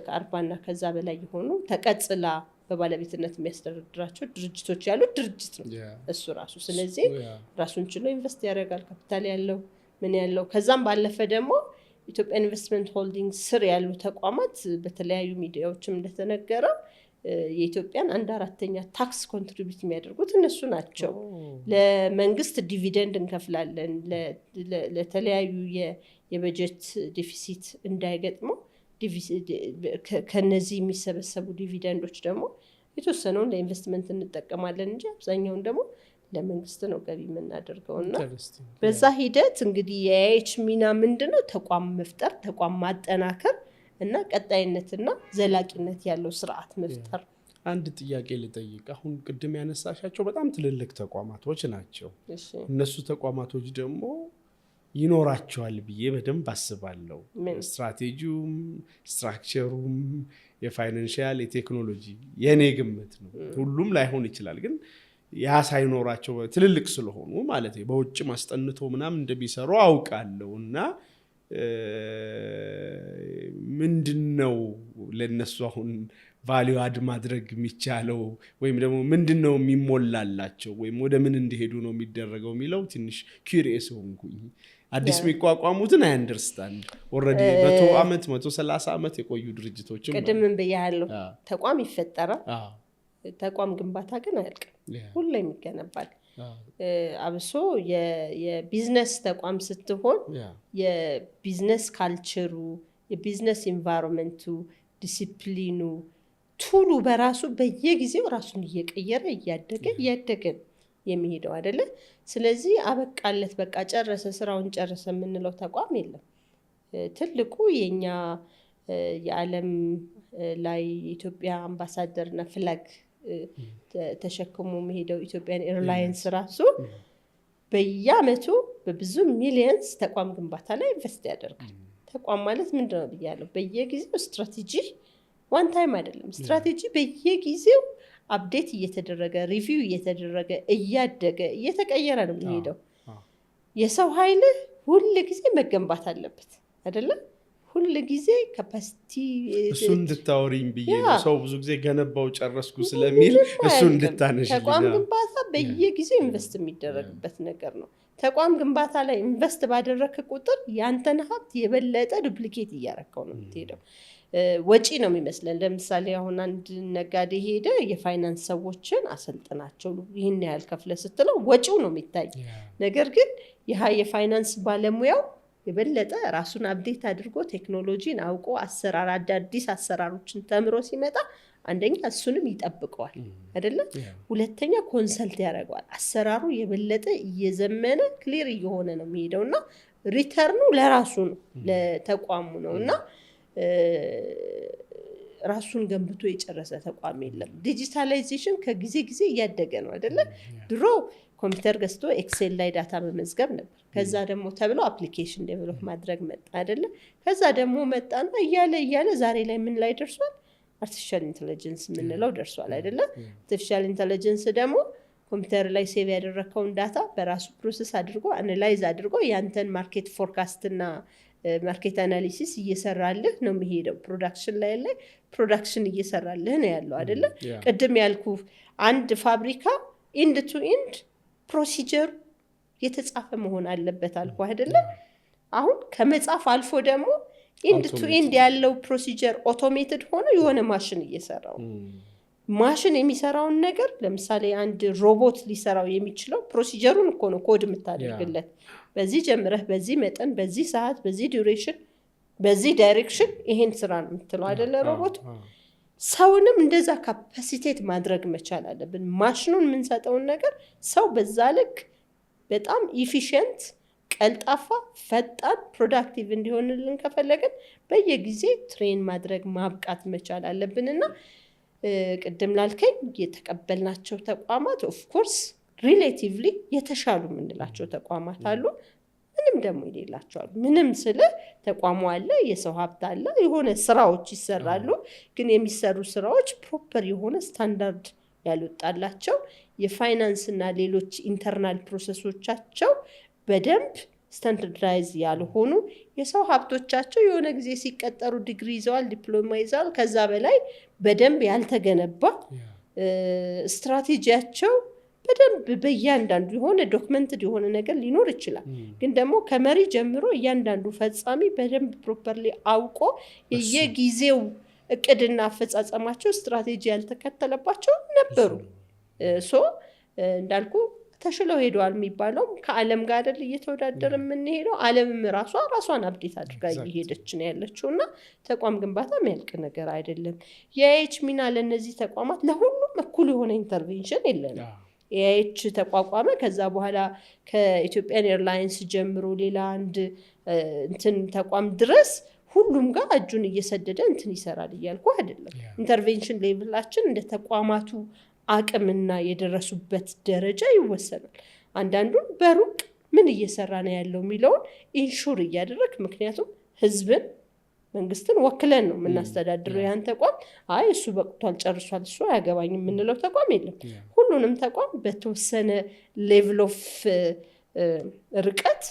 ከ40 እና ከዛ በላይ የሆኑ ተቀጽላ በባለቤትነት የሚያስተዳድራቸው ድርጅቶች ያሉት ድርጅት ነው እሱ ራሱ። ስለዚህ ራሱን ችሎ ኢንቨስት ያደርጋል፣ ካፒታል ያለው ምን ያለው። ከዛም ባለፈ ደግሞ ኢትዮጵያ ኢንቨስትመንት ሆልዲንግ ስር ያሉ ተቋማት በተለያዩ ሚዲያዎችም እንደተነገረው የኢትዮጵያን 1/4 ታክስ ኮንትሪቢዩት የሚያደርጉት እነሱ ናቸው። ለመንግስት ዲቪደንድ እንከፍላለን። ለተለያዩ የበጀት ዲፊሲት እንዳይገጥመው ከነዚህ የሚሰበሰቡ ዲቪደንዶች ደግሞ የተወሰነውን ለኢንቨስትመንት እንጠቀማለን እንጂ አብዛኛውን ደግሞ ለመንግስት ነው ገቢ የምናደርገው። እና በዛ ሂደት እንግዲህ የአይኤች ሚና ምንድነው? ተቋም መፍጠር፣ ተቋም ማጠናከር እና ቀጣይነትና ዘላቂነት ያለው ስርዓት መፍጠር። አንድ ጥያቄ ልጠይቅ። አሁን ቅድም ያነሳሻቸው በጣም ትልልቅ ተቋማቶች ናቸው። እነሱ ተቋማቶች ደግሞ ይኖራቸዋል ብዬ በደንብ አስባለሁ። ስትራቴጂውም ስትራክቸሩም የፋይናንሻል የቴክኖሎጂ የኔ ግምት ነው። ሁሉም ላይሆን ይችላል፣ ግን ያ ሳይኖራቸው ትልልቅ ስለሆኑ ማለት በውጭ ማስጠንቶ ምናምን እንደሚሰሩ አውቃለሁ። እና ምንድነው ለነሱ አሁን ቫልዩ አድ ማድረግ የሚቻለው ወይም ደግሞ ምንድነው የሚሞላላቸው ወይም ወደ ምን እንዲሄዱ ነው የሚደረገው የሚለው ትንሽ ኩሪየስ ሆንኩኝ። አዲስ የሚቋቋሙትን አይ አንደርስታንድ ኦልሬዲ 100 ዓመት 130 ዓመት የቆዩ ድርጅቶችም ቅድምም ብያለሁ። ተቋም ይፈጠራል፣ ተቋም ግንባታ ግን አያልቅም፣ ሁሌም ይገነባል። አብሶ የቢዝነስ ተቋም ስትሆን የቢዝነስ ካልቸሩ፣ የቢዝነስ ኢንቫይሮንመንቱ፣ ዲሲፕሊኑ፣ ቱሉ በራሱ በየጊዜው ራሱን እየቀየረ እያደገ የሚሄደው አይደለ? ስለዚህ አበቃለት በቃ ጨረሰ፣ ስራውን ጨረሰ የምንለው ተቋም የለም። ትልቁ የኛ የዓለም ላይ የኢትዮጵያ አምባሳደርና ፍላግ ተሸክሞ የሚሄደው ኢትዮጵያን ኤርላይንስ ራሱ በየአመቱ በብዙ ሚሊየንስ ተቋም ግንባታ ላይ ኢንቨስት ያደርጋል። ተቋም ማለት ምንድነው ብያለሁ? በየጊዜው ስትራቴጂ ዋን ታይም አይደለም፣ ስትራቴጂ በየጊዜው አፕዴት እየተደረገ ሪቪው እየተደረገ እያደገ እየተቀየረ ነው የሚሄደው። የሰው ኃይል ሁል ጊዜ መገንባት አለበት አይደለም? ሁል ጊዜ ካፓሲቲ እሱ እንድታወሪኝ ብዬ ነው። ሰው ብዙ ጊዜ ገነባው ጨረስኩ ስለሚል እሱ እንድታነሽ። ተቋም ግንባታ በየጊዜው ኢንቨስት የሚደረግበት ነገር ነው። ተቋም ግንባታ ላይ ኢንቨስት ባደረክ ቁጥር ያንተን ሀብት የበለጠ ዱፕሊኬት እያረከው ነው የምትሄደው። ወጪ ነው የሚመስለን። ለምሳሌ አሁን አንድ ነጋዴ ሄደ የፋይናንስ ሰዎችን አሰልጥናቸው ይህን ያህል ከፍለ ስትለው ወጪው ነው የሚታይ። ነገር ግን ይህ የፋይናንስ ባለሙያው የበለጠ ራሱን አፕዴት አድርጎ ቴክኖሎጂን አውቆ አሰራር አዳዲስ አሰራሮችን ተምሮ ሲመጣ አንደኛ እሱንም ይጠብቀዋል አይደለም? ሁለተኛ ኮንሰልት ያደርገዋል። አሰራሩ የበለጠ እየዘመነ ክሊር እየሆነ ነው የሚሄደውና ሪተርኑ ለራሱ ነው ለተቋሙ ነውና ራሱን ገንብቶ የጨረሰ ተቋም የለም። ዲጂታላይዜሽን ከጊዜ ጊዜ እያደገ ነው አይደለም? ድሮ ኮምፒውተር ገዝቶ ኤክሴል ላይ ዳታ መመዝገብ ነበር። ከዛ ደግሞ ተብሎ አፕሊኬሽን ዴቨሎፕ ማድረግ መጣ አይደለም? ከዛ ደግሞ መጣና እያለ ዛሬ ላይ ምን ላይ ደርሷል? አርቲፊሻል ኢንተለጀንስ የምንለው ደርሷል አይደለም? አርቲፊሻል ኢንተለጀንስ ደግሞ ኮምፒውተር ላይ ሴቭ ያደረከውን ዳታ በራሱ ፕሮሰስ አድርጎ አናላይዝ አድርጎ ያንተን ማርኬት ፎርካስትና ማርኬት አናሊሲስ እየሰራልህ ነው የሚሄደው። ፕሮዳክሽን ላይ ፕሮዳክሽን እየሰራልህ ነው ያለው አይደለ? ቅድም ያልኩ አንድ ፋብሪካ ኢንድ ቱ ኢንድ ፕሮሲጀር የተጻፈ መሆን አለበት አልኩ አይደለ? አሁን ከመጻፍ አልፎ ደግሞ ኢንድ ቱ ኢንድ ያለው ፕሮሲጀር ኦቶሜትድ ሆኖ የሆነ ማሽን እየሰራው ማሽን የሚሰራውን ነገር ለምሳሌ አንድ ሮቦት ሊሰራው የሚችለው ፕሮሲጀሩን እኮ ነው ኮድ የምታደርግለት። በዚህ ጀምረህ በዚህ መጠን በዚህ ሰዓት በዚህ ዱሬሽን በዚህ ዳይሬክሽን ይሄን ስራ ነው የምትለው አይደለ? ሮቦት ሰውንም እንደዛ ካፓሲቴት ማድረግ መቻል አለብን። ማሽኑን የምንሰጠውን ነገር ሰው በዛ ልክ በጣም ኢፊሽንት፣ ቀልጣፋ፣ ፈጣን፣ ፕሮዳክቲቭ እንዲሆንልን ከፈለግን በየጊዜ ትሬን ማድረግ ማብቃት መቻል አለብንና ቅድም ላልከኝ የተቀበልናቸው ተቋማት ኦፍኮርስ ሪሌቲቭሊ የተሻሉ የምንላቸው ተቋማት አሉ፣ ምንም ደግሞ የሌላቸው አሉ። ምንም ስለ ተቋሙ አለ፣ የሰው ሀብት አለ፣ የሆነ ስራዎች ይሰራሉ። ግን የሚሰሩ ስራዎች ፕሮፐር የሆነ ስታንዳርድ ያልወጣላቸው፣ የፋይናንስ እና ሌሎች ኢንተርናል ፕሮሰሶቻቸው በደንብ ስታንዳርዳይዝ ያልሆኑ፣ የሰው ሀብቶቻቸው የሆነ ጊዜ ሲቀጠሩ ዲግሪ ይዘዋል፣ ዲፕሎማ ይዘዋል፣ ከዛ በላይ በደንብ ያልተገነባ፣ ስትራቴጂያቸው በደንብ በእያንዳንዱ የሆነ ዶክመንትድ የሆነ ነገር ሊኖር ይችላል። ግን ደግሞ ከመሪ ጀምሮ እያንዳንዱ ፈጻሚ በደንብ ፕሮፐርሊ አውቆ የጊዜው እቅድና አፈጻጸማቸው ስትራቴጂ ያልተከተለባቸው ነበሩ። እንዳልኩ ተሽለው ሄደዋል የሚባለው ከዓለም ጋር አይደል እየተወዳደረ የምንሄደው። ዓለምም ራሷን አፕዴት አድርጋ እየሄደች ነው ያለችው እና ተቋም ግንባታ የሚያልቅ ነገር አይደለም። የኤች ሚና ለእነዚህ ተቋማት ለሁሉም እኩል የሆነ ኢንተርቬንሽን የለንም። ኤች ተቋቋመ፣ ከዛ በኋላ ከኢትዮጵያን ኤርላይንስ ጀምሮ ሌላ አንድ እንትን ተቋም ድረስ ሁሉም ጋር እጁን እየሰደደ እንትን ይሰራል እያልኩ አይደለም። ኢንተርቬንሽን ሌቭላችን እንደ ተቋማቱ አቅምና የደረሱበት ደረጃ ይወሰናል። አንዳንዱን በሩቅ ምን እየሰራ ነው ያለው የሚለውን ኢንሹር እያደረግ፣ ምክንያቱም ህዝብን መንግስትን ወክለን ነው የምናስተዳድረው። ያን ተቋም አይ እሱ በቅቷል ጨርሷል እሱ አያገባኝ የምንለው ተቋም የለም። ሁሉንም ተቋም በተወሰነ ሌቭል ኦፍ ርቀት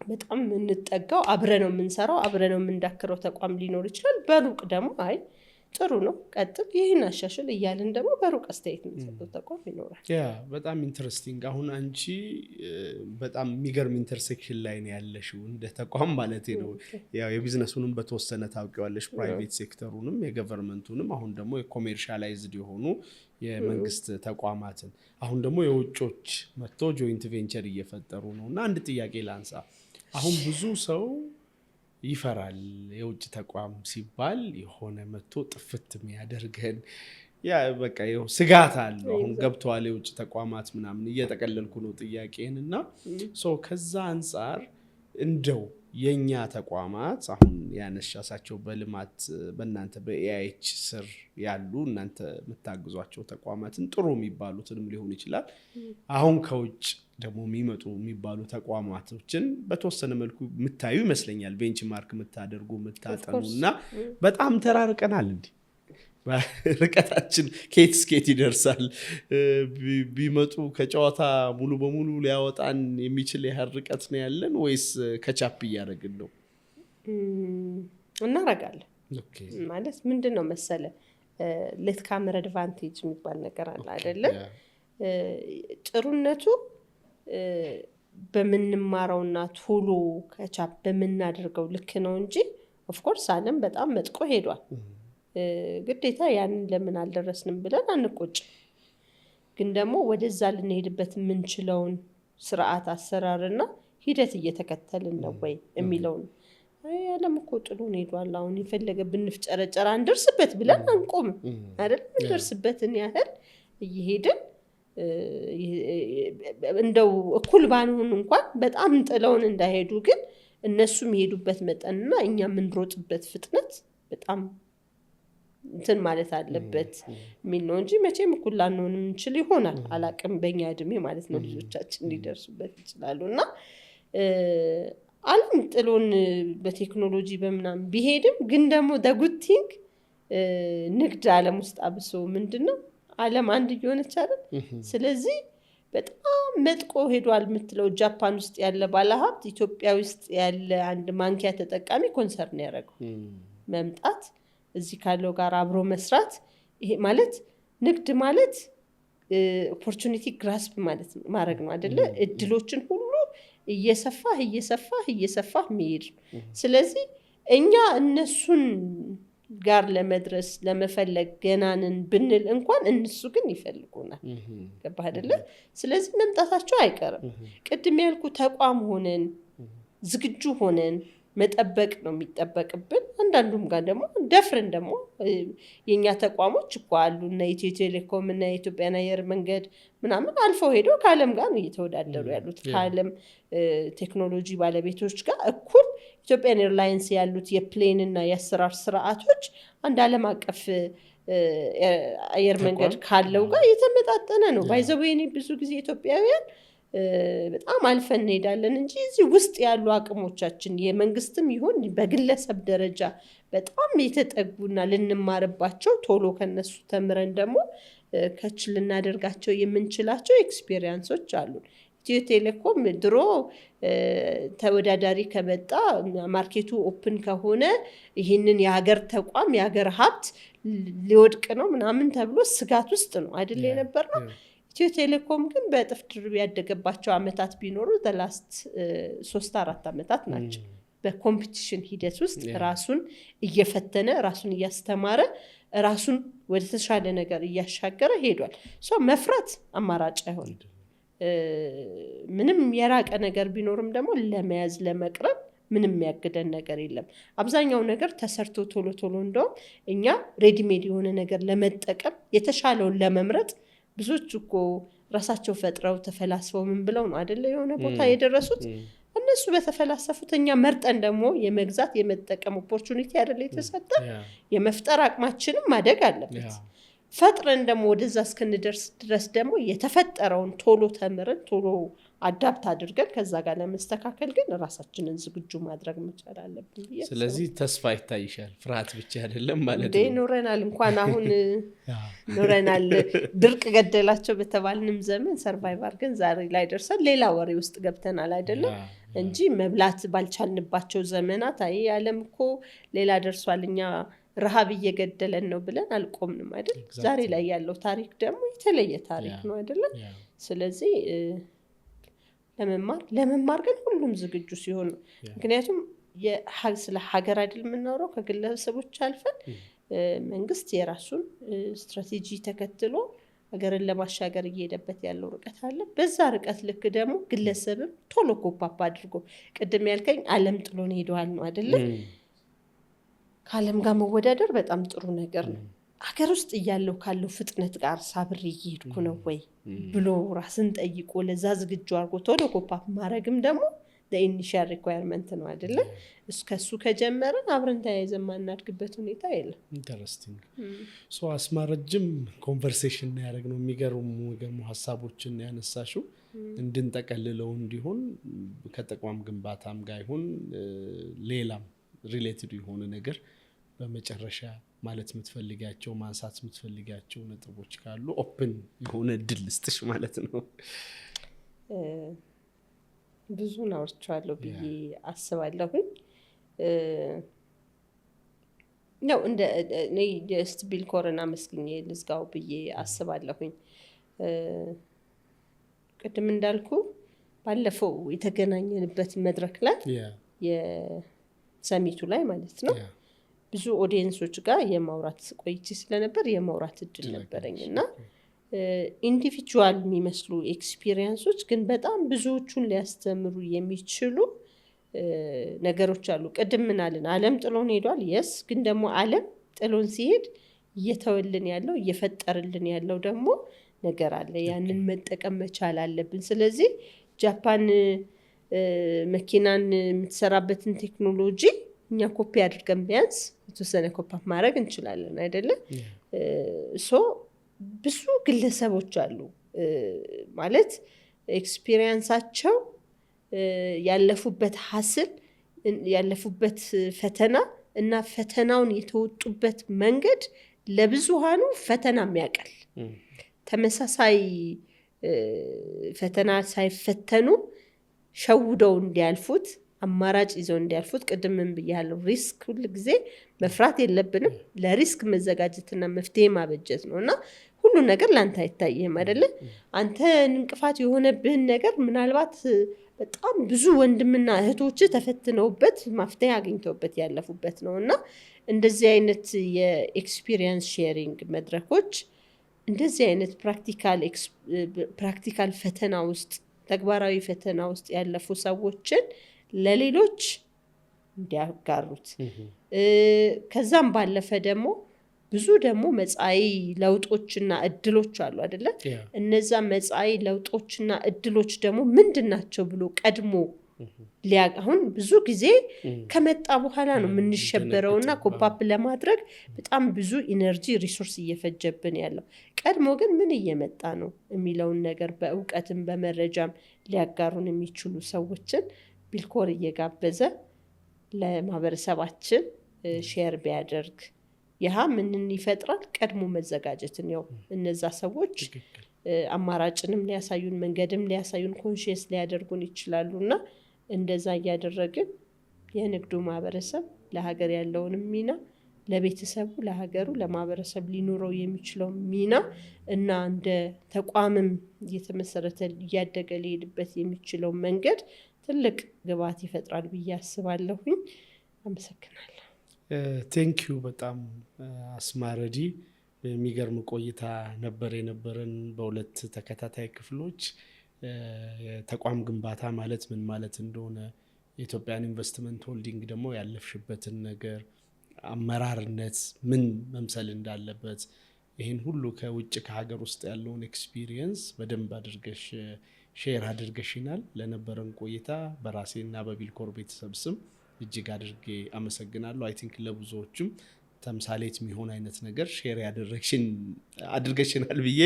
በጣም የምንጠጋው አብረ ነው የምንሰራው አብረ ነው የምንዳክረው ተቋም ሊኖር ይችላል። በሩቅ ደግሞ አይ ጥሩ ነው ቀጥል ይህን አሻሽል እያልን ደግሞ በሩቅ አስተያየት የምንሰጠው ተቋም ይኖራል። በጣም ኢንትረስቲንግ። አሁን አንቺ በጣም የሚገርም ኢንተርሴክሽን ላይ ነው ያለሽው እንደ ተቋም ማለት ነው። ያው የቢዝነሱንም በተወሰነ ታውቂዋለሽ፣ ፕራይቬት ሴክተሩንም የገቨርንመንቱንም፣ አሁን ደግሞ የኮሜርሻላይዝድ የሆኑ የመንግስት ተቋማትን፣ አሁን ደግሞ የውጮች መጥቶ ጆይንት ቬንቸር እየፈጠሩ ነው። እና አንድ ጥያቄ ላንሳ። አሁን ብዙ ሰው ይፈራል የውጭ ተቋም ሲባል የሆነ መጥቶ ጥፍት የሚያደርገን ያ በቃ ይኸው ስጋት አለ። አሁን ገብተዋል የውጭ ተቋማት ምናምን እየጠቀለልኩ ነው ጥያቄን እና ከዛ አንጻር እንደው የኛ ተቋማት አሁን ያነሻሳቸው በልማት በእናንተ በኤአይች ስር ያሉ እናንተ የምታግዟቸው ተቋማትን ጥሩ የሚባሉትንም ሊሆን ይችላል፣ አሁን ከውጭ ደግሞ የሚመጡ የሚባሉ ተቋማቶችን በተወሰነ መልኩ የምታዩ ይመስለኛል፣ ቤንችማርክ የምታደርጉ የምታጠኑ እና በጣም ተራርቀናል። እንዲህ ርቀታችን ኬት ስኬት ይደርሳል? ቢመጡ ከጨዋታ ሙሉ በሙሉ ሊያወጣን የሚችል ያህል ርቀት ነው ያለን ወይስ ከቻፕ እያደረግን ነው? እናረጋለን ማለት ምንድን ነው መሰለ ሌት ካመር አድቫንቴጅ የሚባል ነገር አለ አይደለ? ጥሩነቱ በምንማረውና ቶሎ ከቻፕ በምናደርገው ልክ ነው እንጂ ኦፍኮርስ ዓለም በጣም መጥቆ ሄዷል። ግዴታ ያንን ለምን አልደረስንም ብለን አንቆጭ። ግን ደግሞ ወደዛ ልንሄድበት የምንችለውን ስርዓት አሰራርና ሂደት እየተከተልን ነው ወይ የሚለውን ዓለም እኮ ጥሎን ሄዷል። አሁን የፈለገ ብንፍጨረጨር አንደርስበት ብለን አንቆምም አይደል? እንደርስበትን ያህል እየሄድን እንደው እኩል ባንሆን እንኳን በጣም ጥለውን እንዳይሄዱ ግን እነሱ የሚሄዱበት መጠንና እኛ የምንሮጥበት ፍጥነት በጣም እንትን ማለት አለበት የሚል ነው እንጂ መቼም እኩል ላንሆን እንችል ይሆናል አላቅም። በእኛ እድሜ ማለት ነው ልጆቻችን ሊደርሱበት ይችላሉ። እና ዓለም ጥሎን በቴክኖሎጂ በምናምን ቢሄድም ግን ደግሞ ደጉቲንግ ንግድ ዓለም ውስጥ አብሶ ምንድን ነው ዓለም አንድ እየሆነች አይደል? ስለዚህ በጣም መጥቆ ሄዷል የምትለው ጃፓን ውስጥ ያለ ባለሀብት ኢትዮጵያ ውስጥ ያለ አንድ ማንኪያ ተጠቃሚ ኮንሰርን ያደረገው መምጣት እዚህ ካለው ጋር አብሮ መስራት ይሄ ማለት ንግድ ማለት ኦፖርቹኒቲ ግራስፕ ማለት ማድረግ ነው አይደለ እድሎችን ሁሉ እየሰፋህ መሄድ ስለዚህ እኛ እነሱን ጋር ለመድረስ ለመፈለግ ገናንን ብንል እንኳን እነሱ ግን ይፈልጉናል ገባህ አይደለ ስለዚህ መምጣታቸው አይቀርም ቅድም ያልኩ ተቋም ሆነን ዝግጁ ሆነን መጠበቅ ነው የሚጠበቅብን አንዳንዱም ጋር ደግሞ ደፍረን ደግሞ የኛ ተቋሞች እኮ አሉ እና ኢትዮ ቴሌኮም እና ኢትዮጵያ አየር መንገድ ምናምን አልፈው ሄደው ከዓለም ጋር ነው እየተወዳደሩ ያሉት ከዓለም ቴክኖሎጂ ባለቤቶች ጋር እኩል ኢትዮጵያን ኤርላይንስ ያሉት የፕሌን እና የአሰራር ስርዓቶች አንድ ዓለም አቀፍ አየር መንገድ ካለው ጋር የተመጣጠነ ነው ባይዘዌኒ ብዙ ጊዜ ኢትዮጵያውያን በጣም አልፈን እንሄዳለን እንጂ እዚህ ውስጥ ያሉ አቅሞቻችን የመንግስትም ይሁን በግለሰብ ደረጃ በጣም የተጠጉና ልንማርባቸው ቶሎ ከነሱ ተምረን ደግሞ ከች ልናደርጋቸው የምንችላቸው ኤክስፒሪየንሶች አሉ ኢትዮ ቴሌኮም ድሮ ተወዳዳሪ ከመጣ ማርኬቱ ኦፕን ከሆነ ይህንን የሀገር ተቋም የሀገር ሀብት ሊወድቅ ነው ምናምን ተብሎ ስጋት ውስጥ ነው አይደል የነበርነው ኢትዮ ቴሌኮም ግን በእጥፍ ድርብ ያደገባቸው አመታት ቢኖሩ the-last 3-4 አመታት ናቸው በኮምፒቲሽን ሂደት ውስጥ ራሱን እየፈተነ ራሱን እያስተማረ ራሱን ወደ ተሻለ ነገር እያሻገረ ሄዷል መፍራት አማራጭ አይሆንም ምንም የራቀ ነገር ቢኖርም ደግሞ ለመያዝ ለመቅረብ ምንም ያገደን ነገር የለም አብዛኛው ነገር ተሰርቶ ቶሎ እንደው እኛ ሬዲሜድ የሆነ ነገር ለመጠቀም የተሻለውን ለመምረጥ ብዙዎች እኮ ራሳቸው ፈጥረው ተፈላስፈው ምን ብለው ነው አይደለ የሆነ ቦታ የደረሱት እነሱ በተፈላሰፉትኛ መርጠን ደግሞ የመግዛት የመጠቀም ኦፖርቹኒቲ አይደለ የተሰጠ የመፍጠር አቅማችንም ማደግ አለበት ፈጥረን ደግሞ ወደዛ እስክንደርስ ድረስ ደግሞ የተፈጠረውን ቶሎ ተምረን ቶሎ አዳፕት አድርገን ከዛ ጋር ለመስተካከል ግን ራሳችንን ዝግጁ ማድረግ መቻል አለብን ስለዚህ ተስፋ ይታይሻል ፍርሃት ብቻ አይደለም ማለት ነው ኖረናል እንኳን አሁን ኖረናል ድርቅ ገደላቸው በተባልንም ዘመን ሰርቫይቨር ግን ዛሬ ላይ ደርሰን ሌላ ወሬ ውስጥ ገብተናል አይደለም እንጂ መብላት ባልቻልንባቸው ዘመናት አይ ዓለም እኮ ሌላ ደርሷልኛ ረሃብ እየገደለን ነው ብለን አልቆምንም አይደል ዛሬ ላይ ያለው ታሪክ ደግሞ የተለየ ታሪክ ነው አይደለ ስለዚህ ለመማር ግን ሁሉም ዝግጁ ሲሆን ምክንያቱም ስለ ሀገር አይደል የምናወራው ከግለሰቦች አልፈን መንግስት የራሱን ስትራቴጂ ተከትሎ ሀገርን ለማሻገር እየሄደበት ያለው ርቀት አለ በዛ ርቀት ልክ ደግሞ ግለሰብም ቶሎ ኮፓፕ አድርጎ ቅድም ያልከኝ ዓለም ጥሎን ሄደዋል ነው አይደለ ከዓለም ጋር መወዳደር በጣም ጥሩ ነገር ነው ሀገር ውስጥ እያለው ካለው ፍጥነት ጋር ሳብሬ እየሄድኩ ነው ወይ ብሎ ራስን ጠይቆ ለዛ ዝግጁ አድርጎ ቶሎ ኮፓፕ ማድረግም ደግሞ ኢኒሺያል ሪኳየርመንት ነው አይደለ እስከሱ ከጀመረን አብረን ተያይዘን ማናድግበት ሁኔታ የለም ኢንተረስቲንግ አስማረጅም ኮንቨርሴሽን ያደረግነው የሚገርሙ ሀሳቦችን ያነሳሽው እንድንጠቀልለው እንዲሆን ከተቋም ግንባታም ጋር ይሁን ሌላም ሪሌትድ የሆነ ነገር በመጨረሻ ማለት የምትፈልጋቸው ማንሳት የምትፈልጋቸው ነጥቦች ካሉ ኦፕን የሆነ እድል ልስጥሽ ማለት ነው ብዙ ናውርቻለሁ ብዬ አስባለሁኝ ነው እንደ እኔ ስቲል ኮሮና መስግኜ ልዝጋው ብዬ አስባለሁኝ ቅድም እንዳልኩ ባለፈው የተገናኘንበት መድረክ ላይ የሰሚቱ ላይ ማለት ነው ብዙ ኦዲየንሶች ጋር የማውራት ቆይቼ ስለነበር የማውራት እድል ነበረኝ እና ኢንዲቪጁዋል የሚመስሉ ኤክስፒሪየንሶች ግን በጣም ብዙዎቹን ሊያስተምሩ የሚችሉ ነገሮች አሉ ቅድም ምናልን ዓለም ጥሎን ሄዷል የስ ግን ደግሞ ዓለም ጥሎን ሲሄድ እየተወልን ያለው እየፈጠርልን ያለው ደግሞ ነገር አለ ያንን መጠቀም መቻል አለብን ስለዚህ ጃፓን መኪናን የምትሰራበትን ቴክኖሎጂ እኛ ኮፒ አድርገን ቢያንስ የተወሰነ ኮፓፕ ማድረግ እንችላለን አይደለ ብዙ ግለሰቦች አሉ ማለት ኤክስፒሪየንሳቸው ያለፉበት ሀስል ያለፉበት ፈተና እና ፈተናውን የተወጡበት መንገድ ለብዙሃኑ ፈተና የሚያቀል ተመሳሳይ ፈተና ሳይፈተኑ ሸውደው እንዲያልፉት አማራጭ ይዘው እንዲያልፉት ቅድምም ብያለሁ ሪስክ ሁሉ ጊዜ መፍራት የለብንም ለሪስክ መዘጋጀትና መፍትሄ ማበጀት ነውና ሁሉ ነገር ላንተ አይታየም አይደለ አንተ እንቅፋት የሆነብህን ነገር ምናልባት በጣም ብዙ ወንድምና እህቶች ተፈትነውበት መፍትሄ አግኝተውበት ያለፉበት ነውና እንደዚህ አይነት የኤክስፒሪየንስ ሼሪንግ መድረኮች እንደዚህ አይነት ፕራክቲካል ፈተና ውስጥ ተግባራዊ ፈተና ውስጥ ያለፉ ሰዎችን ለሌሎች እንዲያጋሩት ከዛም ባለፈ ደግሞ ብዙ ደግሞ መጻኢ ለውጦችና እድሎች አሉ አይደለ እነዛ መጻኢ ለውጦችና እድሎች ደግሞ ምንድናቸው ብሎ ቀድሞ አሁን ብዙ ጊዜ ከመጣ በኋላ ነው የምንሸበረውና ኮፓፕ ለማድረግ በጣም ብዙ ኢነርጂ ሪሶርስ እየፈጀብን ያለው ቀድሞ ግን ምን እየመጣ ነው የሚለውን ነገር በእውቀትም በመረጃም ሊያጋሩን የሚችሉ ሰዎችን ቢልኮር እየጋበዘ ለማህበረሰባችን ሼር ቢያደርግ ያህ ምንን ይፈጥራል ቀድሞ መዘጋጀትን ያው እነዛ ሰዎች አማራጭንም ሊያሳዩን መንገድም ሊያሳዩን ኮንሺየስ ሊያደርጉን ይችላሉና እንደዛ ያደረግን የንግዱ ማህበረሰብ ለሀገር ያለውን ሚና ለቤተሰቡ ለሀገሩ ለማህበረሰብ ሊኖረው የሚችለው ሚና እና እንደ ተቋምም እየተመሰረተ ያደገ ሊሄድበት የሚችለው መንገድ ትልቅ ግባት ይፈጥራል ብዬ አስባለሁኝ አመሰግናለሁ ቴንኪዩ በጣም አስማረዲ የሚገርም ቆይታ ነበር የነበረን በሁለት ተከታታይ ክፍሎች ተቋም ግንባታ ማለት ምን ማለት እንደሆነ የኢትዮጵያን ኢንቨስትመንት ሆልዲንግ ደግሞ ያለፍሽበትን ነገር አመራርነት ምን መምሰል እንዳለበት ይሄን ሁሉ ከውጭ ከሀገር ውስጥ ያለውን ኤክስፒሪየንስ በደንብ አድርገሽ ሼር አድርገሽናል ለነበረን ቆይታ በራሴና በቢልኮር ቤተሰብ ስም እጅግ አድርጌ አመሰግናለሁ አይ ቲንክ ለብዙዎችም ተምሳሌት የሚሆን አይነት ነገር ሼር አድርገሽናል ብዬ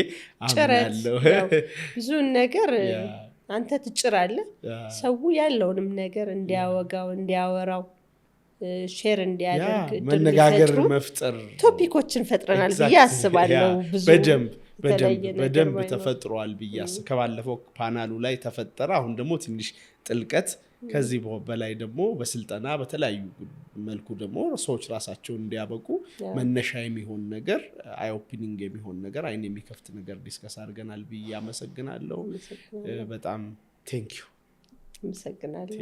አምናለሁ ብዙ ነገር አንተ ትጭራለህ ሰው ያለውንም ነገር እንዲያወጋው እንዲያወራው ሼር እንዲያደርግ መነጋገር መፍጠር ቶፒኮችን ፈጥረናል ብዬ አስባለሁ ብዙ በደንብ ተፈጥሯል ብዬ ከባለፈው ፓናሉ ላይ ተፈጠረ አሁን ደግሞ ትንሽ ጥልቀት ከዚህ በላይ ደግሞ በስልጠና በተለያዩ መልኩ ደግሞ ሰዎች ራሳቸውን እንዲያበቁ መነሻ የሚሆን ነገር አይ ኦፕኒንግ የሚሆን ነገር አይን የሚከፍት ነገር ዲስከስ አድርገናል ብዬ አመሰግናለሁ በጣም ቴንክ ዩ አመሰግናለሁ